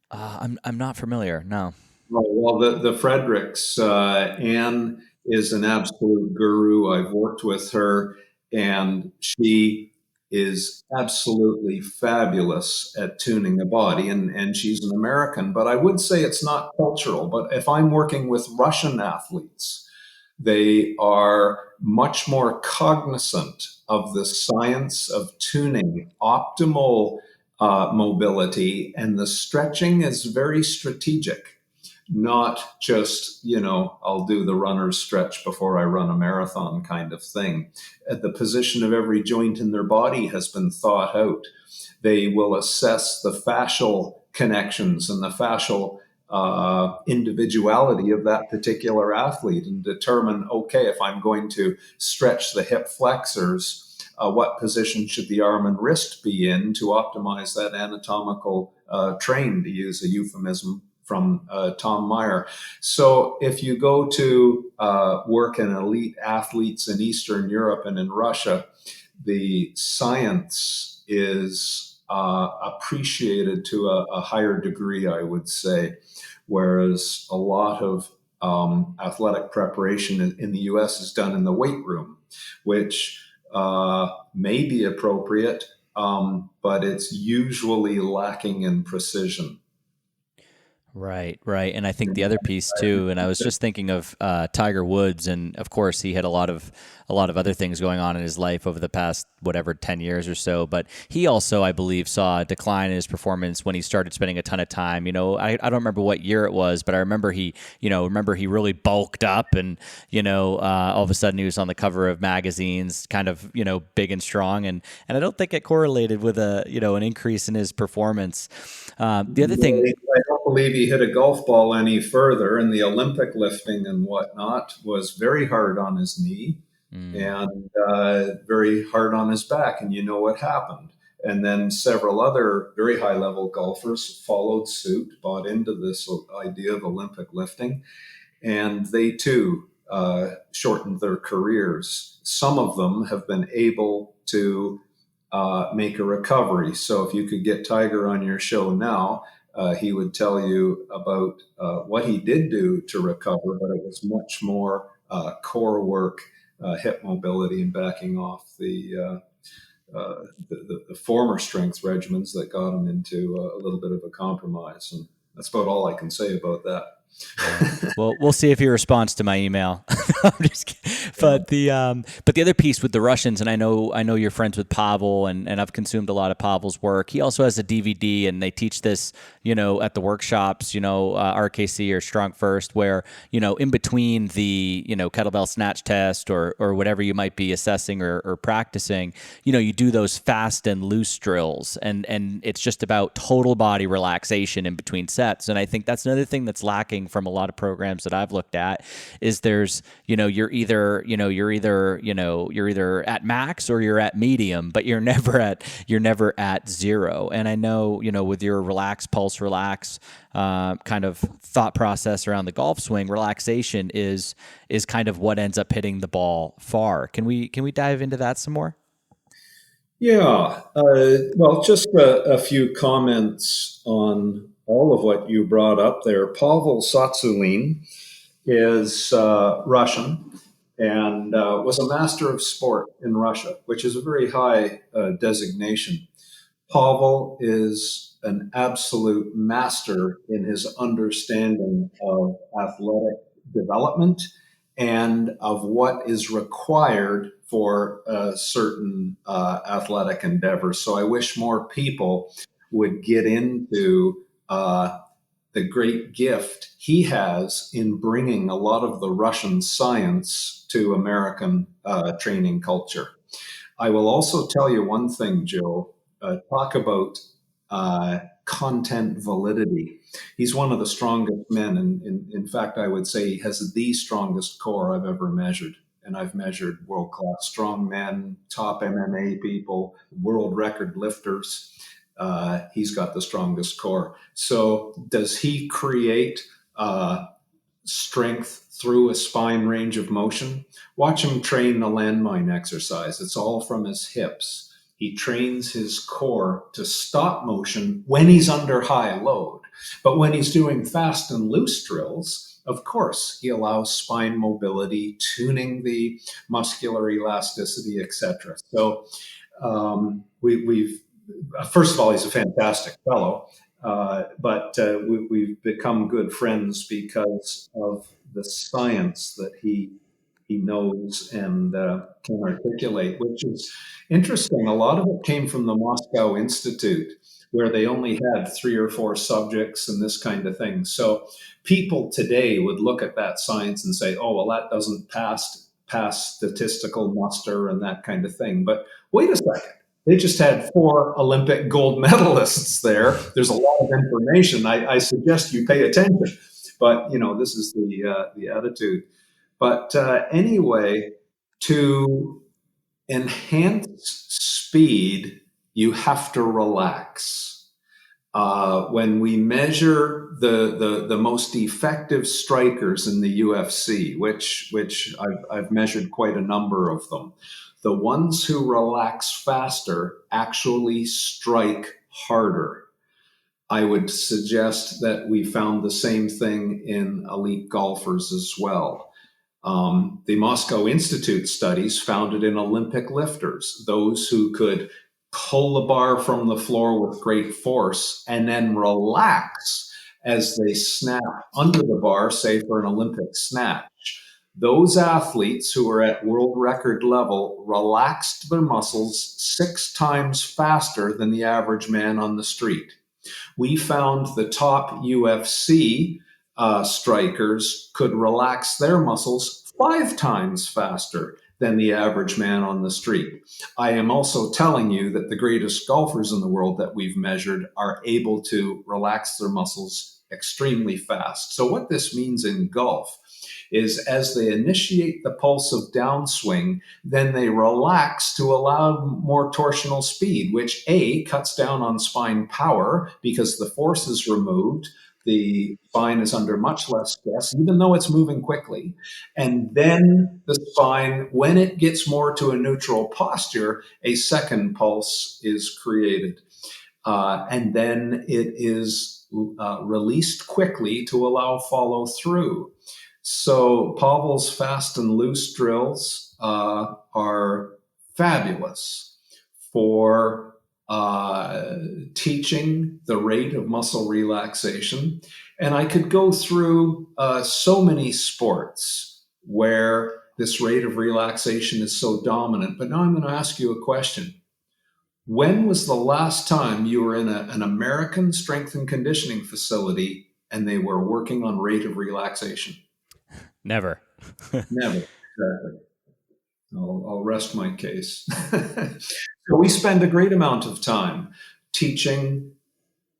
S5: I'm not familiar, no.
S1: Well, the Fredericks, Anne is an absolute guru. I've worked with her, and she is absolutely fabulous at tuning the body, and she's an American. But I would say it's not cultural. But if I'm working with Russian athletes, they are much more cognizant of the science of tuning optimal mobility, and the stretching is very strategic. Not just, I'll do the runner's stretch before I run a marathon kind of thing. The position of every joint in their body has been thought out. They will assess the fascial connections and the fascial individuality of that particular athlete and determine, okay, if I'm going to stretch the hip flexors, what position should the arm and wrist be in to optimize that anatomical train, to use a euphemism from Tom Meyer. So if you go to work in elite athletes in Eastern Europe and in Russia, the science is appreciated to a higher degree, I would say, whereas a lot of athletic preparation in the US is done in the weight room, which may be appropriate, but it's usually lacking in precision.
S5: Right, right. And I think the other piece too, and I was just thinking of Tiger Woods, and of course he had a lot of other things going on in his life over the past 10 years or so, but he also, I believe, saw a decline in his performance when he started spending a ton of time. I don't remember what year it was, but I remember he really bulked up, and all of a sudden he was on the cover of magazines, kind of big and strong, and I don't think it correlated with an increase in his performance. The other thing,
S1: I don't believe he hit a golf ball any further, and the Olympic lifting and whatnot was very hard on his knee and very hard on his back. And you know what happened. And then several other very high-level golfers followed suit, bought into this idea of Olympic lifting, and they too shortened their careers. Some of them have been able to make a recovery. So if you could get Tiger on your show now, he would tell you about what he did do to recover, but it was much more core work, hip mobility, and backing off the former strength regimens that got him into a little bit of a compromise. And that's about all I can say about that.
S5: Well, we'll see if he responds to my email. I'm just kidding. But the other piece with the Russians, and I know you're friends with Pavel, and I've consumed a lot of Pavel's work. He also has a DVD, and they teach this, at the workshops, RKC or Strong First, where in between the kettlebell snatch test or whatever you might be assessing or practicing, you do those fast and loose drills, and it's just about total body relaxation in between sets. And I think that's another thing that's lacking from a lot of programs that I've looked at, is there's you're either at max or you're at medium, but you're never at zero. And I know with your relax, pulse, relax kind of thought process around the golf swing, relaxation is kind of what ends up hitting the ball far. Can we dive into that some more?
S1: Yeah, well, just a few comments on all of what you brought up there. Pavel Tsatsouline is Russian and was a master of sport in Russia, which is a very high designation. Pavel is an absolute master in his understanding of athletic development and of what is required for a certain athletic endeavor. So I wish more people would get into the great gift he has in bringing a lot of the Russian science to American training culture. I will also tell you one thing, Joe. Talk about content validity. He's one of the strongest men. And in fact, I would say he has the strongest core I've ever measured. And I've measured world-class strong men, top MMA people, world record lifters. He's got the strongest core. So does he create strength through a spine range of motion? Watch him train the landmine exercise. It's all from his hips. He trains his core to stop motion when he's under high load. But when he's doing fast and loose drills, of course, he allows spine mobility, tuning the muscular elasticity, etc. So we've first of all, he's a fantastic fellow, but we've become good friends because of the science that he knows and can articulate, which is interesting. A lot of it came from the Moscow Institute, where they only had 3 or 4 subjects and this kind of thing. So people today would look at that science and say, oh, well, that doesn't pass statistical muster and that kind of thing. But wait a second. They just had 4 Olympic gold medalists there. There's a lot of information. I suggest you pay attention. But, this is the attitude. But anyway, to enhance speed, you have to relax. When we measure the most effective strikers in the UFC, which I've measured quite a number of them, the ones who relax faster actually strike harder. I would suggest that we found the same thing in elite golfers as well. The Moscow Institute studies found it in Olympic lifters, those who could pull the bar from the floor with great force and then relax as they snap under the bar, say for an Olympic snatch. Those athletes who are at world record level relaxed their muscles 6 times faster than the average man on the street. We found the top UFC strikers could relax their muscles 5 times faster than the average man on the street. I am also telling you that the greatest golfers in the world that we've measured are able to relax their muscles extremely fast. So what this means in golf is as they initiate the pulse of downswing, then they relax to allow more torsional speed, which A, cuts down on spine power because the force is removed. The spine is under much less stress, even though it's moving quickly. And then the spine, when it gets more to a neutral posture, a second pulse is created. And then it is released quickly to allow follow through. So Pavel's fast and loose drills are fabulous for teaching the rate of muscle relaxation. And I could go through so many sports where this rate of relaxation is so dominant. But now I'm going to ask you a question. When was the last time you were in an American strength and conditioning facility and they were working on rate of relaxation?
S5: Never.
S1: Never. Exactly. I'll rest my case. So we spend a great amount of time teaching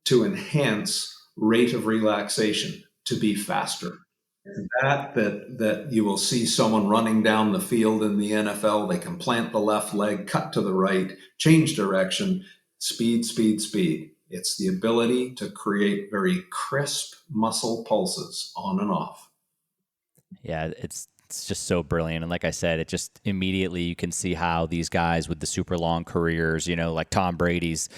S1: to enhance rate of relaxation, to be faster. And that you will see someone running down the field in the NFL, they can plant the left leg, cut to the right, change direction, speed, speed, speed. It's the ability to create very crisp muscle pulses on and off.
S5: Yeah, it's just so brilliant. And like I said, it just immediately you can see how these guys with the super long careers, like Tom Brady's,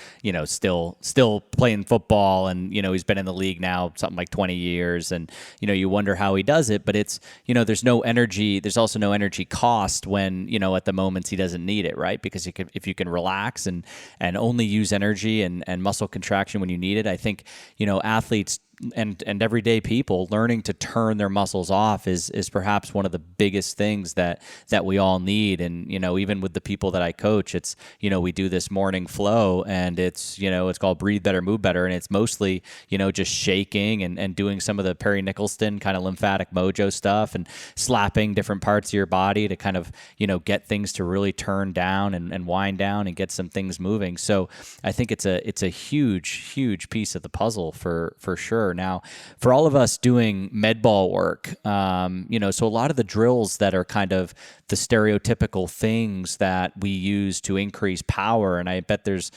S5: still playing football, and, he's been in the league now something like 20 years. And, you wonder how he does it, but it's, there's no energy. There's also no energy cost when, at the moments he doesn't need it, right? Because if you can relax and only use energy and muscle contraction when you need it, I think, athletes and everyday people learning to turn their muscles off is perhaps one of the biggest things that we all need. And, even with the people that I coach, it's, we do this morning flow, and it's, it's called Breathe Better, Move Better. And it's mostly, just shaking and doing some of the Perry Nicholson kind of lymphatic mojo stuff and slapping different parts of your body to kind of, get things to really turn down and wind down and get some things moving. So I think it's a huge piece of the puzzle for sure. Now, for all of us doing med ball work, so a lot of the drills that are kind of the stereotypical things that we use to increase power, and I bet there's,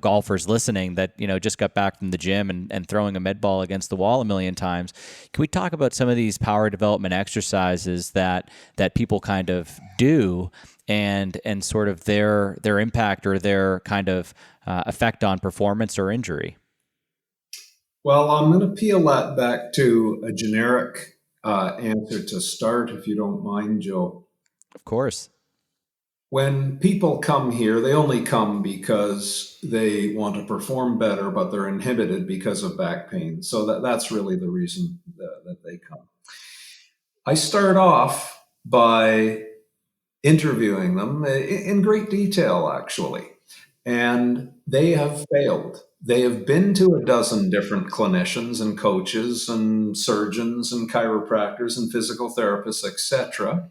S5: golfers listening that, just got back from the gym and throwing a med ball against the wall a million times. Can we talk about some of these power development exercises that people kind of do and sort of their impact or their kind of effect on performance or injury?
S1: Well, I'm going to peel that back to a generic answer to start, if you don't mind, Joe.
S5: Of course.
S1: When people come here, they only come because they want to perform better, but they're inhibited because of back pain. So that's really the reason that they come. I start off by interviewing them in great detail, actually, and they have failed. They have been to a dozen different clinicians and coaches and surgeons and chiropractors and physical therapists, etc.,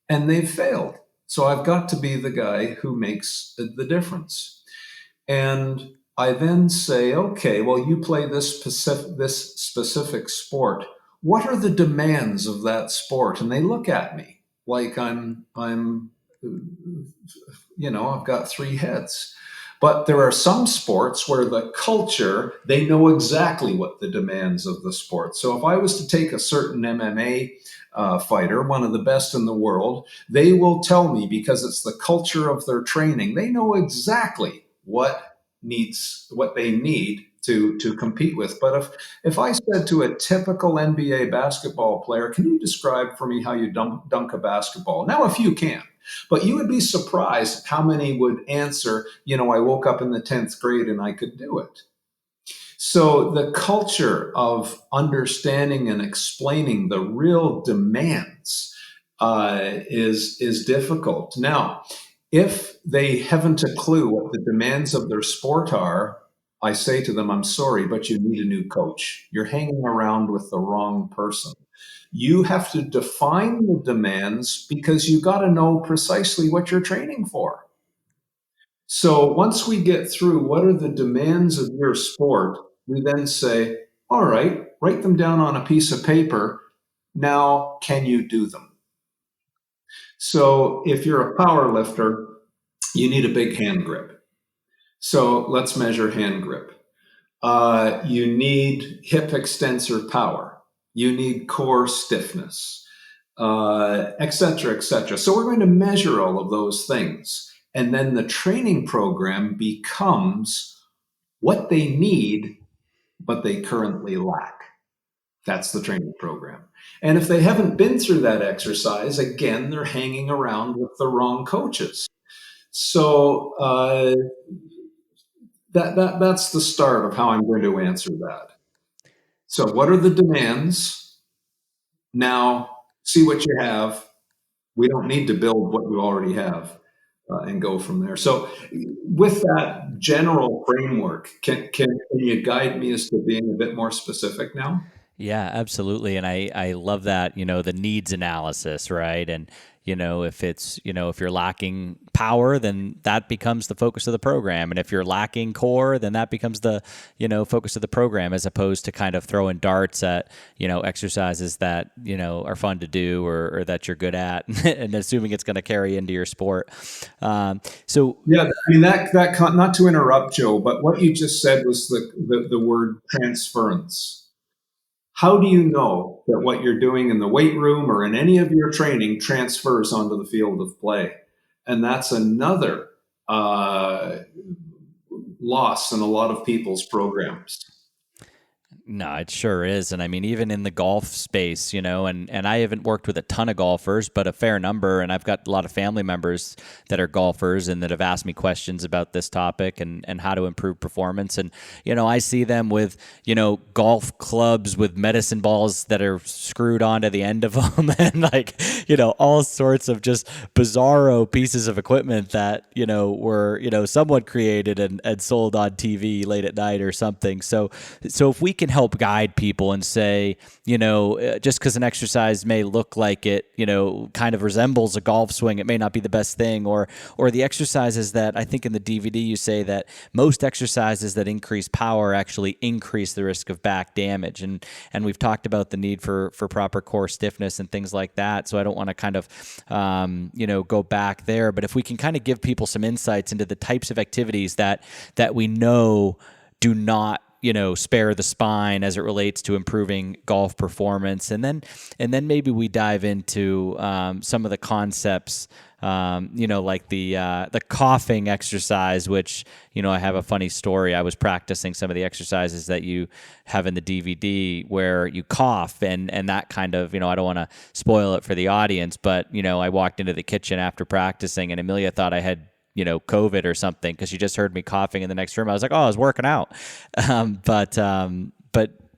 S1: and they've failed. So I've got to be the guy who makes the difference. And I then say, okay, well, you play this specific sport. What are the demands of that sport? And they look at me like I'm I've got three heads. But there are some sports where the culture, they know exactly what the demands of the sport. So if I was to take a certain MMA fighter, one of the best in the world, they will tell me, because it's the culture of their training, they know exactly what they need to compete with. But if I said to a typical NBA basketball player, can you describe for me how you dunk a basketball? Now, a few can. But you would be surprised how many would answer, I woke up in the 10th grade and I could do it. So the culture of understanding and explaining the real demands is difficult. Now, if they haven't a clue what the demands of their sport are, I say to them, I'm sorry, but you need a new coach. You're hanging around with the wrong person. You have to define the demands, because you got to know precisely what you're training for. So once we get through what are the demands of your sport, we then say, all right, write them down on a piece of paper. Now, can you do them? So if you're a power lifter, you need a big hand grip. So let's measure hand grip. You need hip extensor power. You need core stiffness, et cetera, et cetera. So we're going to measure all of those things. And then the training program becomes what they need, but they currently lack. That's the training program. And if they haven't been through that exercise, again, they're hanging around with the wrong coaches. So that's the start of how I'm going to answer that. So what are the demands? Now, see what you have. We don't need to build what you already have and go from there. So with that general framework, can you guide me as to being a bit more specific now?
S5: Yeah, absolutely. And I love that, the needs analysis, right? And, if it's, if you're lacking power, then that becomes the focus of the program. And if you're lacking core, then that becomes the, focus of the program, as opposed to kind of throwing darts at, exercises that, are fun to do or that you're good at and assuming it's going to carry into your sport. So
S1: yeah, I mean, that not to interrupt, Joe, but what you just said was the word transference. How do you know that what you're doing in the weight room or in any of your training transfers onto the field of play? And that's another loss in a lot of people's programs.
S5: No, it sure is. And I mean, even in the golf space, and I haven't worked with a ton of golfers, but a fair number. And I've got a lot of family members that are golfers and that have asked me questions about this topic and how to improve performance. And, I see them with, golf clubs with medicine balls that are screwed onto the end of them and all sorts of just bizarro pieces of equipment that, were, someone created and sold on TV late at night or something. So if we can help guide people and say, just because an exercise may look like it, kind of resembles a golf swing, it may not be the best thing, or the exercises that I think in the DVD you say that most exercises that increase power actually increase the risk of back damage. And we've talked about the need for proper core stiffness and things like that. So I don't want to kind of, go back there, but if we can kind of give people some insights into the types of activities that we know do not spare the spine as it relates to improving golf performance. And then maybe we dive into some of the concepts, like the coughing exercise, which, I have a funny story. I was practicing some of the exercises that you have in the DVD where you cough and that kind of, I don't want to spoil it for the audience, but, I walked into the kitchen after practicing and Amelia thought I had COVID or something, because she just heard me coughing in the next room. I was like, oh, I was working out. But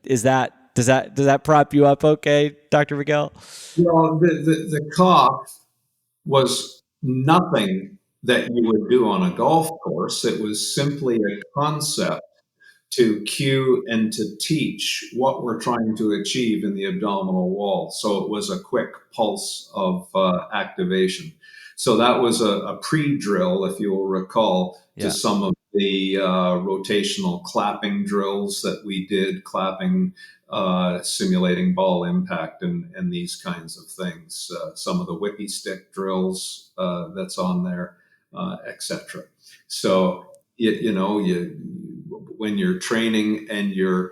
S5: does that prop you up okay, Dr. McGill?
S1: Well, the cough was nothing that you would do on a golf course. It was simply a concept to cue and to teach what we're trying to achieve in the abdominal wall. So it was a quick pulse of activation. So that was a pre-drill, if you will recall, to some of the rotational clapping drills that we did, clapping simulating ball impact and these kinds of things. Some of the whippy stick drills that's on there, etc. So, when you're training and you're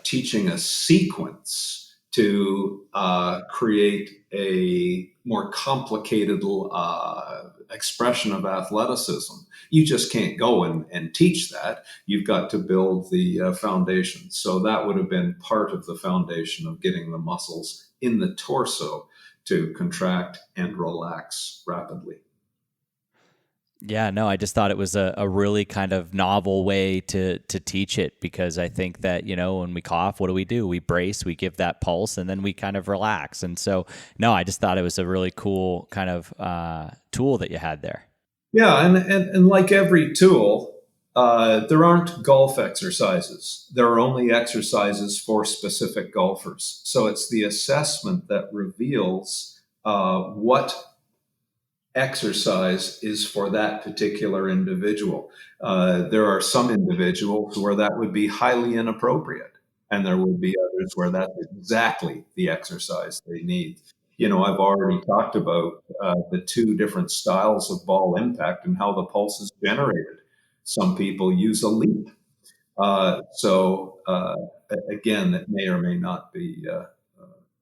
S1: teaching a sequence to create a more complicated expression of athleticism, you just can't go and teach that. You've got to build the foundation. So that would have been part of the foundation of getting the muscles in the torso to contract and relax rapidly.
S5: Yeah, no, I just thought it was a really kind of novel way to teach it, because I think that, when we cough, what do? We brace, we give that pulse, and then we kind of relax. And so, no, I just thought it was a really cool kind of tool that you had there.
S1: Yeah, and like every tool, there aren't golf exercises. There are only exercises for specific golfers. So it's the assessment that reveals what exercise is for that particular individual. There are some individuals where that would be highly inappropriate, and there would be others where that's exactly the exercise they need. I've already talked about the two different styles of ball impact and how the pulse is generated. Some people use a leap. So again, it may or may not be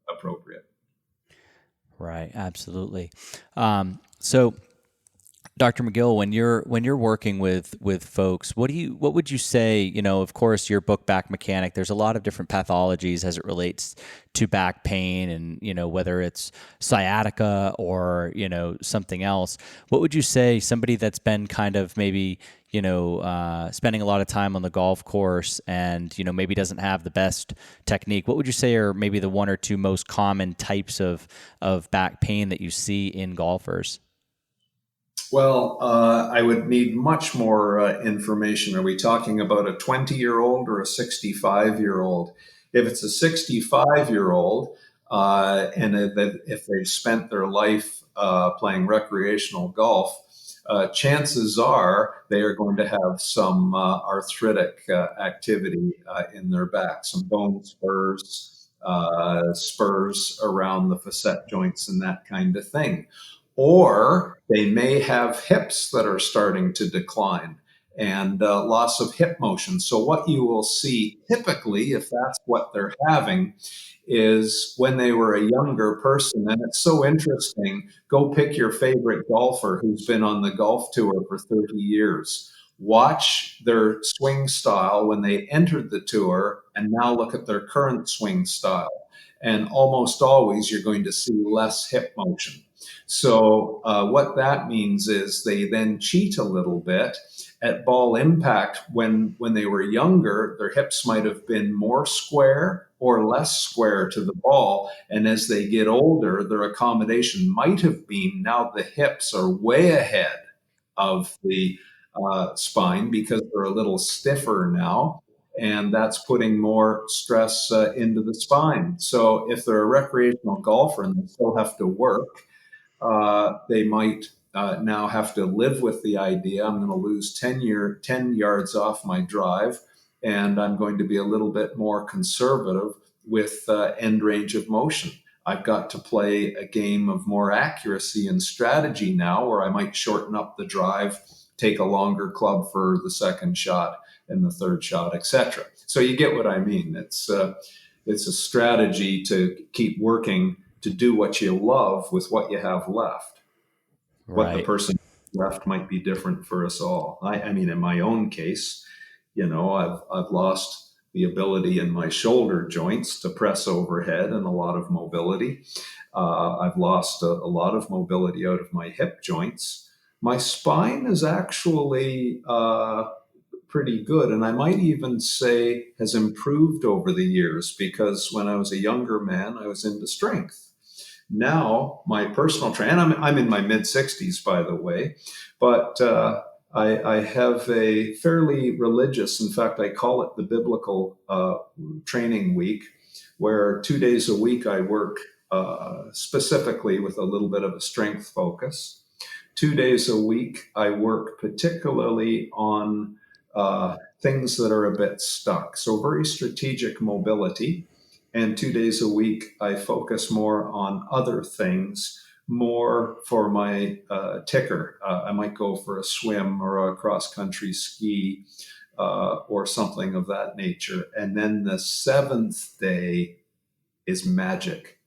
S1: appropriate.
S5: Right, absolutely. So, Dr. McGill, when you're working with folks, what would you say? Of course, your book Back Mechanic, there's a lot of different pathologies as it relates to back pain, and whether it's sciatica or something else. What would you say somebody that's been kind of maybe spending a lot of time on the golf course and maybe doesn't have the best technique? What would you say are maybe the one or two most common types of back pain that you see in golfers?
S1: Well, I would need much more information. Are we talking about a 20-year-old or a 65-year-old? If it's a 65-year-old, and if they've spent their life playing recreational golf, chances are they are going to have some arthritic activity in their back, some bone spurs, spurs around the facet joints and that kind of thing. Or they may have hips that are starting to decline and loss of hip motion. So what you will see typically, if that's what they're having, is when they were a younger person. And it's so interesting. Go pick your favorite golfer who's been on the golf tour for 30 years. Watch their swing style when they entered the tour, and now look at their current swing style. And almost always you're going to see less hip motion. So what that means is they then cheat a little bit at ball impact. When they were younger, their hips might have been more square or less square to the ball. And as they get older, their accommodation might have been, now the hips are way ahead of the spine because they're a little stiffer now. And that's putting more stress into the spine. So if they're a recreational golfer and they still have to work, they might now have to live with the idea, I'm going to lose 10 yards off my drive, and I'm going to be a little bit more conservative with end range of motion. I've got to play a game of more accuracy and strategy now, where I might shorten up the drive, take a longer club for the second shot and the third shot, etc. So you get what I mean. It's a strategy to keep working to do what you love with what you have left. Right. What the person left might be different for us all. I mean, in my own case, I've lost the ability in my shoulder joints to press overhead and a lot of mobility. I've lost a lot of mobility out of my hip joints. My spine is actually pretty good, and I might even say has improved over the years, because when I was a younger man, I was into strength. Now, my personal trainer, I'm in my mid-60s, by the way, but I have a fairly religious, in fact, I call it the biblical training week, where 2 days a week I work specifically with a little bit of a strength focus. 2 days a week I work particularly on things that are a bit stuck. So very strategic mobility. And 2 days a week, I focus more on other things, more for my ticker. I might go for a swim or a cross-country ski or something of that nature. And then the seventh day is magic.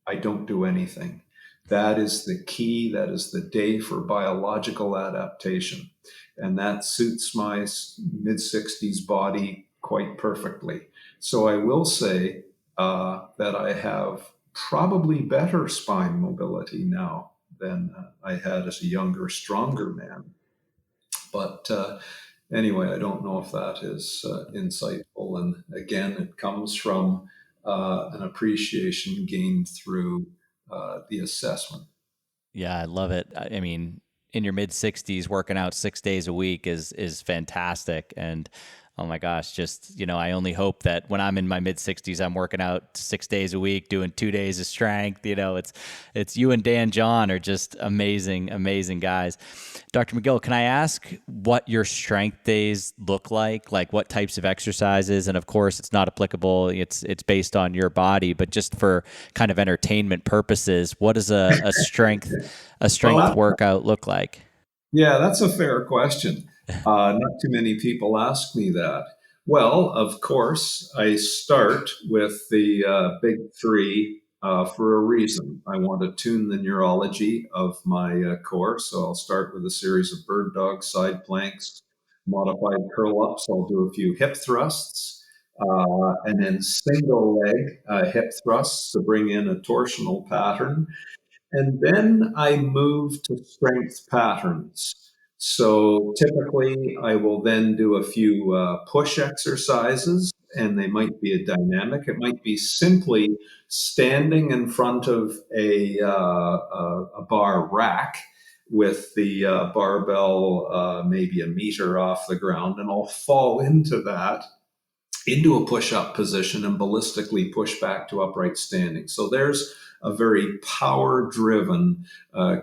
S1: I don't do anything. That is the key. That is the day for biological adaptation. And that suits my mid-60s body quite perfectly. So I will say that I have probably better spine mobility now than I had as a younger, stronger man. But anyway, I don't know if that is insightful. And again, it comes from an appreciation gained through the assessment.
S5: Yeah, I love it. I mean, in your mid 60s, working out 6 days a week is fantastic. And oh my gosh, just, I only hope that when I'm in my mid 60s, I'm working out 6 days a week, doing 2 days of strength. It's you and Dan John are just amazing, amazing guys. Dr. McGill, can I ask what your strength days look like? Like what types of exercises? And of course, it's not applicable. It's based on your body, but just for kind of entertainment purposes, what does a strength workout look like?
S1: Yeah, that's a fair question. Not too many people ask me that. Well, of course, I start with the big three for a reason. I want to tune the neurology of my core. So I'll start with a series of bird dog side planks, modified curl ups. I'll do a few hip thrusts. And then single leg hip thrusts to bring in a torsional pattern. And then I move to strength patterns. So typically, I will then do a few push exercises, and they might be a dynamic. It might be simply standing in front of a bar rack with the barbell maybe a meter off the ground, and I'll fall into a push-up position and ballistically push back to upright standing. So there's a very power-driven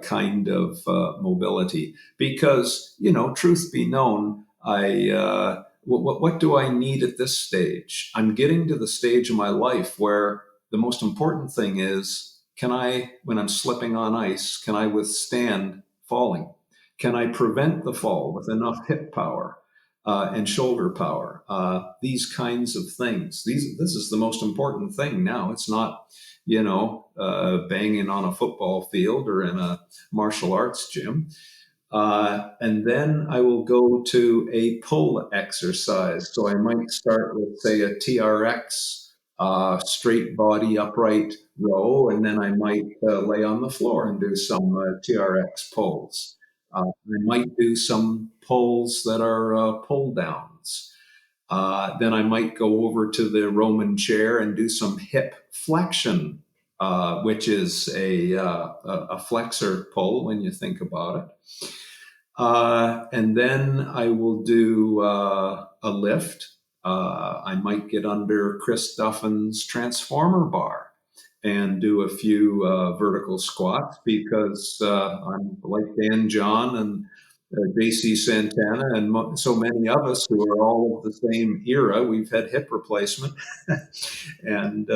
S1: kind of mobility. Because, truth be known, what do I need at this stage? I'm getting to the stage of my life where the most important thing is, when I'm slipping on ice, can I withstand falling? Can I prevent the fall with enough hip power? And shoulder power, these kinds of things. This is the most important thing now. It's not, banging on a football field or in a martial arts gym. And then I will go to a pull exercise. So I might start with, say, a TRX, straight body upright row, and then I might lay on the floor and do some TRX pulls. I might do some pulls that are pull downs. Then I might go over to the Roman chair and do some hip flexion, which is a flexor pull when you think about it. And then I will do a lift. I might get under Chris Duffin's transformer bar and do a few vertical squats because I'm like Dan John and JC Santana and so many of us who are all of the same era. We've had hip replacement. And,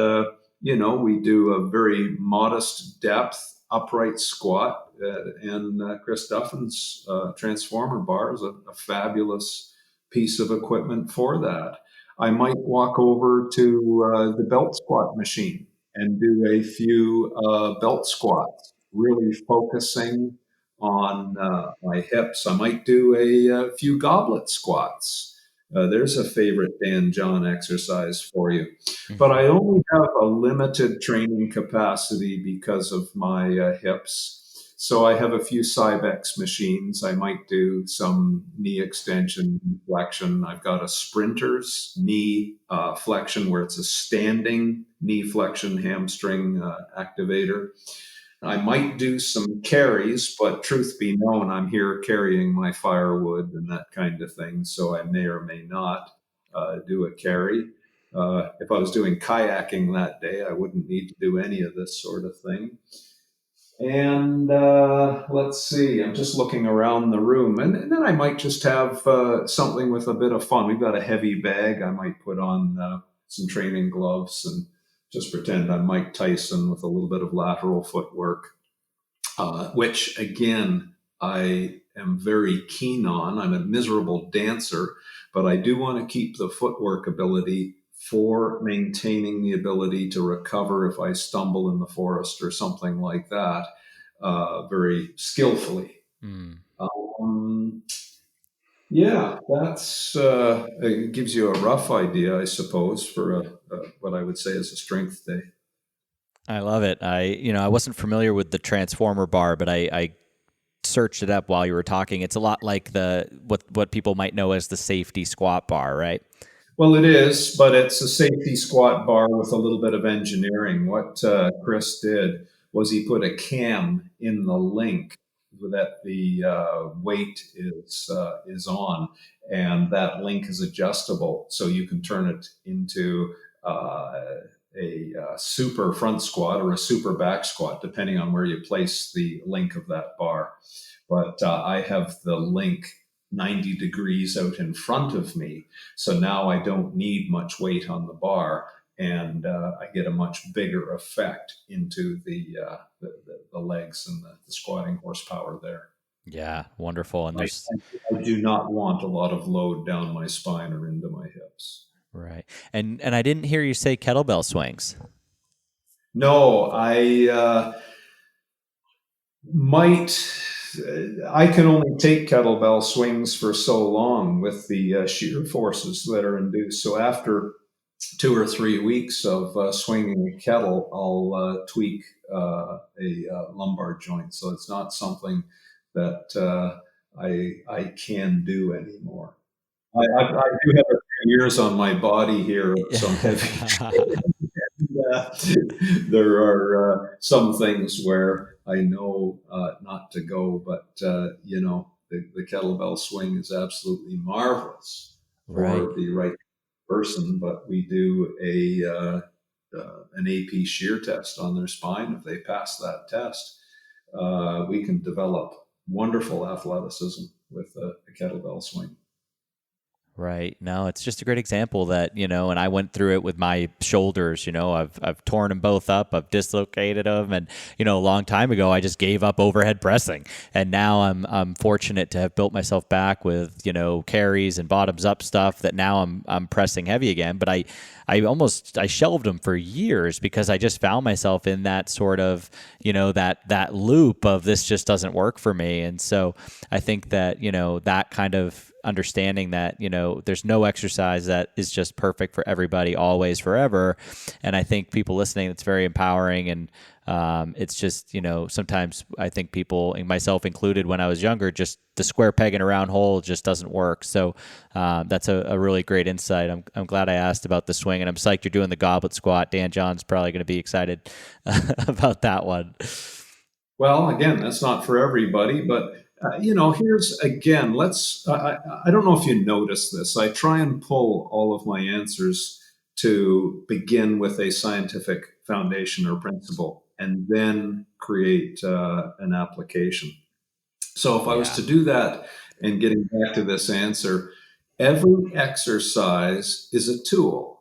S1: we do a very modest depth upright squat. And Chris Duffin's transformer bar is a fabulous piece of equipment for that. I might walk over to the belt squat machine and do a few belt squats, really focusing on my hips. I might do a few goblet squats. There's a favorite Dan John exercise for you. But I only have a limited training capacity because of my hips. So I have a few Cybex machines. I might do some knee extension flexion. I've got a sprinter's knee flexion where it's a standing knee flexion hamstring activator. I might do some carries, but truth be known, I'm here carrying my firewood and that kind of thing. So I may or may not do a carry. If I was doing kayaking that day, I wouldn't need to do any of this sort of thing. And let's see, I'm just looking around the room, and then I might just have something with a bit of fun. We've got a heavy bag. I might put on some training gloves and just pretend I'm Mike Tyson with a little bit of lateral footwork, which again, I am very keen on. I'm a miserable dancer, but I do want to keep the footwork ability for maintaining the ability to recover if I stumble in the forest or something like that, very skillfully.
S5: Mm.
S1: Um, yeah, that's it gives you a rough idea, I suppose, for what I would say is a strength day.
S5: I love it. I wasn't familiar with the transformer bar, but I searched it up while you were talking. It's a lot like what people might know as the safety squat bar, right?
S1: Well, it is, but it's a safety squat bar with a little bit of engineering. What Chris did was he put a cam in the link that the weight is on, and that link is adjustable, so you can turn it into a super front squat or a super back squat, depending on where you place the link of that bar. But I have the link 90 degrees out in front of me. So now I don't need much weight on the bar, and I get a much bigger effect into the legs and the squatting horsepower there.
S5: Yeah, wonderful. And
S1: I,
S5: there's
S1: I do not want a lot of load down my spine or into my hips.
S5: right. And I didn't hear you say kettlebell swings.
S1: No, might. I can only take kettlebell swings for so long with the shear forces that are induced. So after 2 or 3 weeks of swinging a kettle, I'll tweak a lumbar joint. So it's not something that I can do anymore. I do have a few years on my body here, some heavy. Yeah, there are some things where I know not to go, but the kettlebell swing is absolutely marvelous
S5: Right.
S1: for the right person. But we do an AP shear test on their spine. If they pass that test, we can develop wonderful athleticism with a kettlebell swing.
S5: Right. No, it's just a great example that, and I went through it with my shoulders, I've torn them both up, I've dislocated them. And, a long time ago, I just gave up overhead pressing. And now I'm fortunate to have built myself back with, carries and bottoms up stuff that now I'm pressing heavy again. But I shelved them for years because I just found myself in that sort of, that loop of this just doesn't work for me. And so I think that, that kind of understanding that, there's no exercise that is just perfect for everybody always, forever. And I think people listening, it's very empowering. And it's just, sometimes I think people, and myself included when I was younger, just the square peg in a round hole just doesn't work. So that's a really great insight. I'm glad I asked about the swing, and I'm psyched you're doing the goblet squat. Dan John's probably going to be excited about that one.
S1: Well, again, that's not for everybody, but here's again. Let's. I don't know if you notice this. I try and pull all of my answers to begin with a scientific foundation or principle, and then create an application. So, if I was
S5: Yeah.
S1: to do that, and getting back to this answer, every exercise is a tool,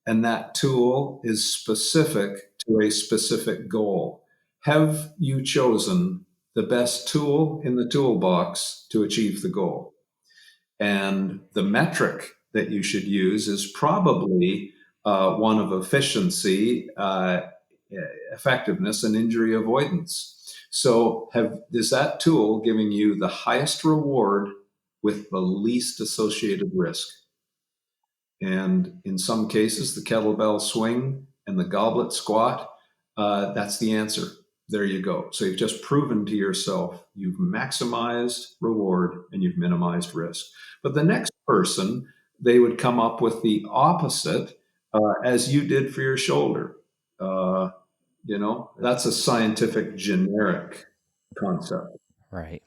S1: and that tool is specific to a specific goal. Have you chosen the best tool in the toolbox to achieve the goal? And the metric that you should use is probably one of efficiency, effectiveness, and injury avoidance. So, is that tool giving you the highest reward with the least associated risk? And in some cases, the kettlebell swing and the goblet squat, that's the answer. There you go. So you've just proven to yourself you've maximized reward and you've minimized risk. But the next person, they would come up with the opposite, as you did for your shoulder. That's a scientific generic concept.
S5: Right.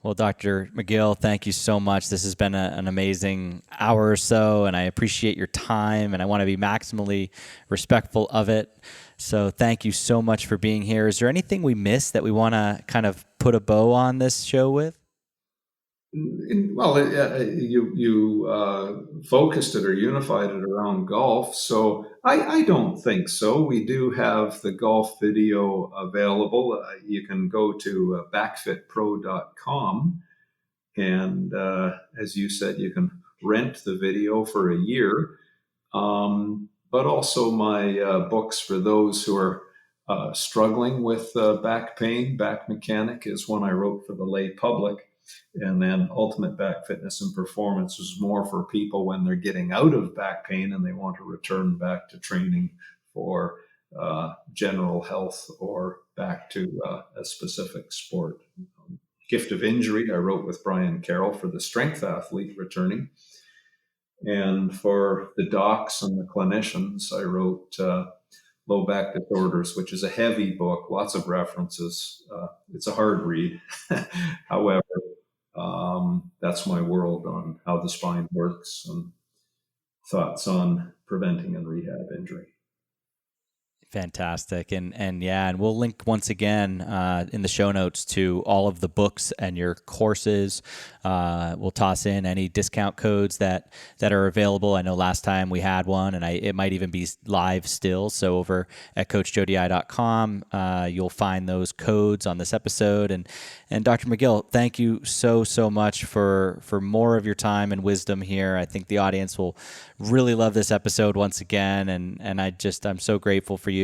S5: Well, Dr. McGill, thank you so much. This has been an amazing hour or so, and I appreciate your time, and I want to be maximally respectful of it. So thank you so much for being here. Is there anything we missed that we want to kind of put a bow on this show with?
S1: Well, you focused it or unified it around golf, so I don't think so. We do have the golf video available. You can go to backfitpro.com, and as you said, you can rent the video for a year. But also my books for those who are struggling with back pain. Back Mechanic is one I wrote for the lay public. And then Ultimate Back Fitness and Performance is more for people when they're getting out of back pain and they want to return back to training for general health or back to a specific sport. Gift of Injury, I wrote with Brian Carroll for the strength athlete returning. And for the docs and the clinicians, I wrote Low Back Disorders, which is a heavy book, lots of references. It's a hard read. However, that's my world on how the spine works and thoughts on preventing and rehab injury.
S5: Fantastic. And we'll link once again in the show notes to all of the books and your courses. We'll toss in any discount codes that are available. I know last time we had one, and it might even be live still. So over at coachjodi.com, you'll find those codes on this episode. And Dr. McGill, thank you so much for more of your time and wisdom here. I think the audience will really love this episode once again. And I'm so grateful for you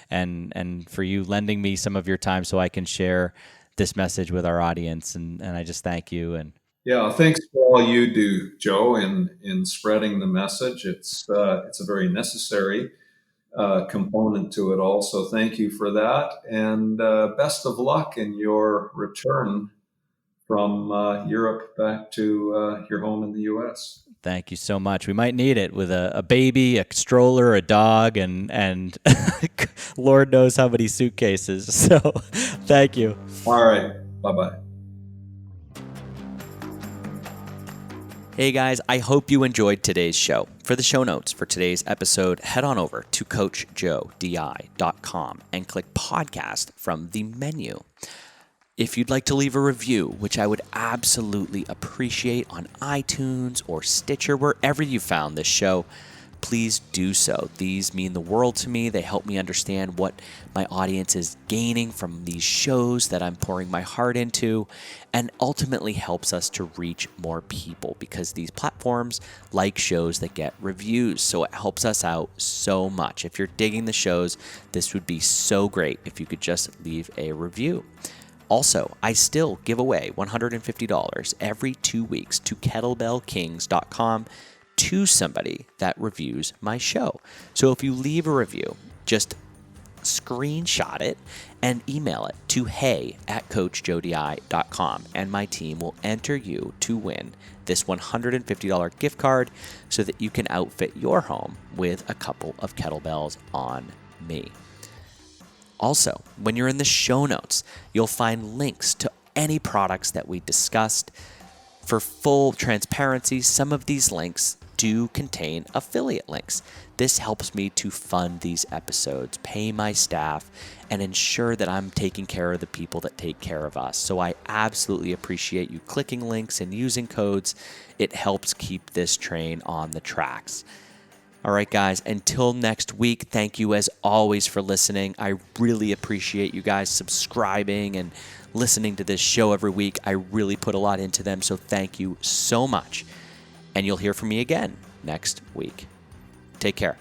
S5: and for you lending me some of your time so I can share this message with our audience. And I just thank you. And
S1: yeah, thanks for all you do, Joe, in spreading the message. It's a very necessary component to it all. So thank you for that. And best of luck in your return from Europe back to your home in the U.S.
S5: Thank you so much. We might need it with a baby, a stroller, a dog, and Lord knows how many suitcases. So thank you.
S1: All right. Bye-bye.
S5: Hey guys, I hope you enjoyed today's show. For the show notes for today's episode, head on over to coachjodi.com and click podcast from the menu. If you'd like to leave a review, which I would absolutely appreciate on iTunes or Stitcher, wherever you found this show, please do so. These mean the world to me. They help me understand what my audience is gaining from these shows that I'm pouring my heart into, and ultimately helps us to reach more people because these platforms like shows that get reviews. So it helps us out so much. If you're digging the shows, this would be so great if you could just leave a review. Also, I still give away $150 every 2 weeks to kettlebellkings.com to somebody that reviews my show. So if you leave a review, just screenshot it and email it to hey@coachjodi.com, and my team will enter you to win this $150 gift card so that you can outfit your home with a couple of kettlebells on me. Also, when you're in the show notes, you'll find links to any products that we discussed. For full transparency, some of these links do contain affiliate links. This helps me to fund these episodes, pay my staff, and ensure that I'm taking care of the people that take care of us. So I absolutely appreciate you clicking links and using codes. It helps keep this train on the tracks. All right, guys, until next week, thank you as always for listening. I really appreciate you guys subscribing and listening to this show every week. I really put a lot into them, so thank you so much. And you'll hear from me again next week. Take care.